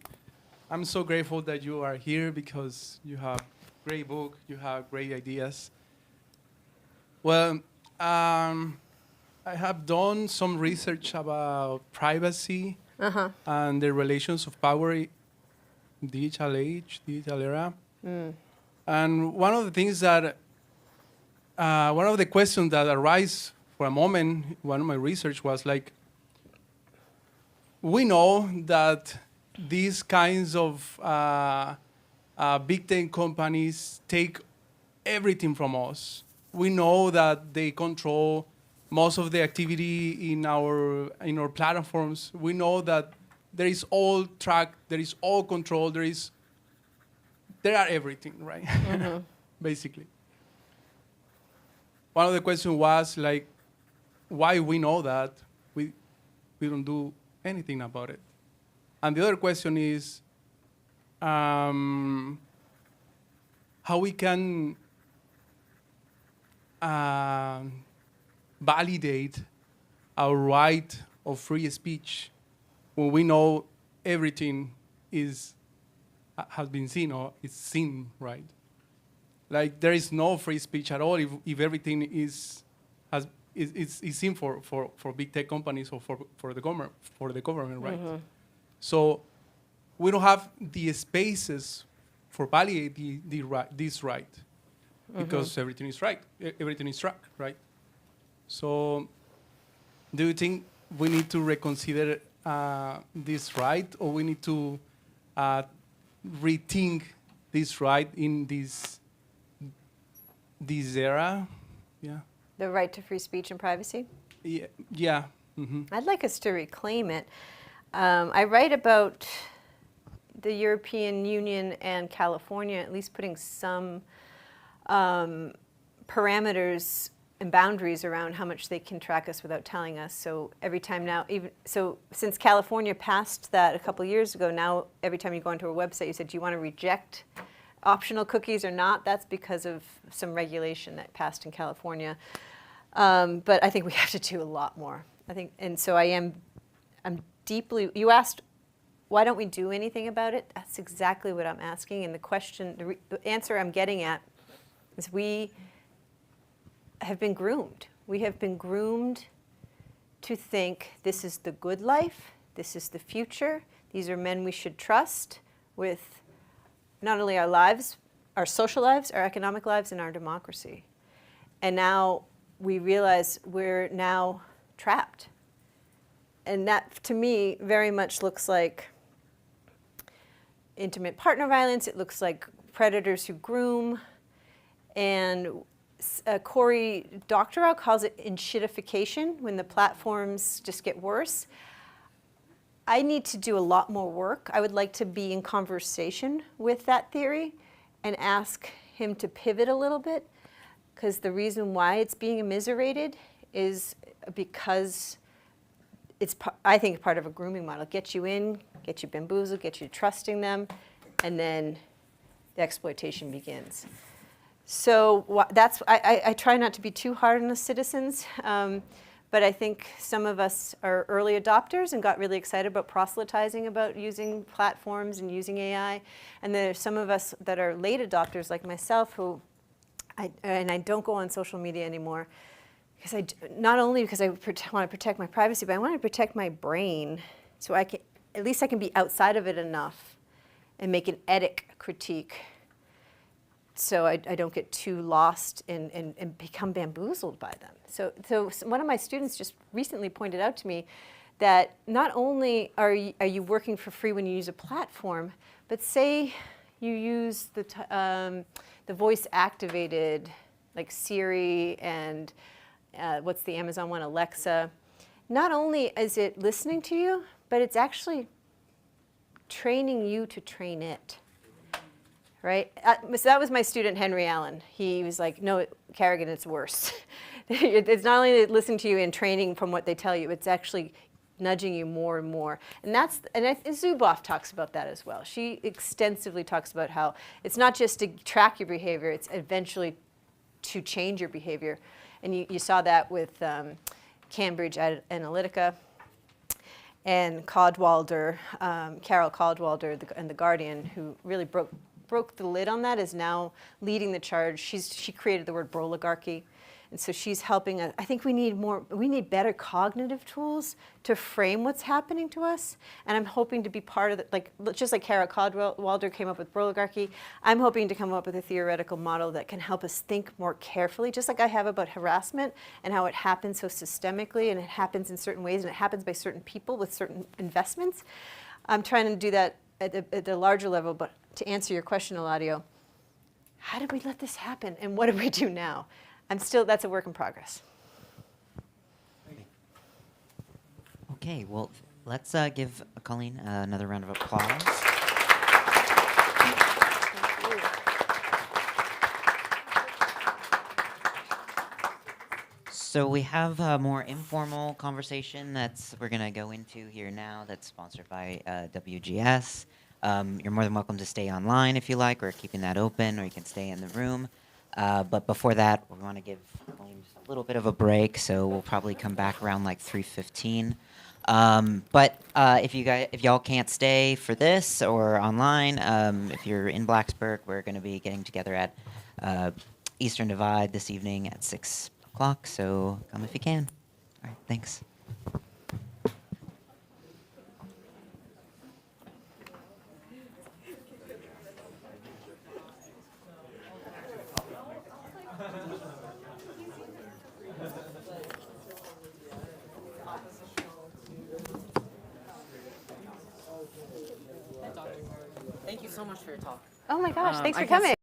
I'm so grateful that you are here because you have great book, you have great ideas. Well, I have done some research about privacy and the relations of power in digital age, digital era. And one of the things that, one of the questions that arise for a moment, one of my research was like, we know that these kinds of big tech companies take everything from us. We know that they control most of the activity in our platforms. We know that there is all track, there is all control, there are everything, right? Basically. One of the questions was like, why we know that we don't do anything about it. And the other question is how we can validate our right of free speech when we know everything has been seen or is seen, right? Like there is no free speech at all if everything is seen for big tech companies or for the government, right? So we don't have the spaces for validate this right because everything is right, everything is tracked, right? So do you think we need to reconsider this right, or we need to rethink this right in this era? Yeah. The right to free speech and privacy? Yeah. I'd like us to reclaim it. I write about the European Union and California at least putting some parameters and boundaries around how much they can track us without telling us. So every time now, since California passed that a couple years ago, now every time you go onto a website, you said, do you want to reject optional cookies or not? That's because of some regulation that passed in California. But I think we have to do a lot more. And so I'm deeply, you asked, why don't we do anything about it? That's exactly what I'm asking. And the question, the answer I'm getting at is we have been groomed. We have been groomed to think this is the good life, this is the future, these are men we should trust with not only our lives, our social lives, our economic lives, and our democracy. And now we realize we're now trapped. And that, to me, very much looks like intimate partner violence. It looks like predators who groom. And Cory Doctorow calls it enshittification, when the platforms just get worse. I need to do a lot more work. I would like to be in conversation with that theory and ask him to pivot a little bit. because the reason why it's being immiserated is because it's, I think, part of a grooming model. Get you in, get you bamboozled, get you trusting them, and then the exploitation begins. So that's, I try not to be too hard on the citizens, but I think some of us are early adopters and got really excited about proselytizing about using platforms and using AI. And there's some of us that are late adopters like myself who, I don't go on social media anymore because not only because I want to protect my privacy, but I want to protect my brain so I can, at least I can be outside of it enough and make an etic critique so I don't get too lost and become bamboozled by them. So one of my students just recently pointed out to me that not only are you working for free when you use a platform, but say you use the voice-activated, like Siri and what's the Amazon one, Alexa. Not only is it listening to you, but it's actually training you to train it. Right? So that was my student, Henry Allen. He was like, no, Carrigan, it's worse. It's not only listening to you and training from what they tell you, it's actually nudging you more and more. And Zuboff talks about that as well. She extensively talks about how it's not just to track your behavior, it's eventually to change your behavior. And you saw that with Cambridge Analytica and Cadwalder, Carol Cadwalder and The Guardian, who really broke the lid on that, is now leading the charge. She created the word broligarchy. And so she's helping us. I think we need better cognitive tools to frame what's happening to us. And I'm hoping to be part of it, just like Carol Cadwalder came up with broligarchy, I'm hoping to come up with a theoretical model that can help us think more carefully, just like I have about harassment and how it happens so systemically and it happens in certain ways and it happens by certain people with certain investments. I'm trying to do that at the larger level, but to answer your question, Eladio, how did we let this happen and what do we do now? That's a work in progress. Okay, well, let's give Coleen another round of applause. So we have a more informal conversation we're going to go into here now that's sponsored by WGS. You're more than welcome to stay online if you like. We're keeping that open, or you can stay in the room. But before that, we want to give Coleen just a little bit of a break, so we'll probably come back around like 3:15. But if y'all can't stay for this or online, if you're in Blacksburg, we're going to be getting together at Eastern Divide this evening at 6 o'clock. So come if you can. All right, thanks. Thank you so much for your talk. Oh my gosh, thanks for I guess- coming.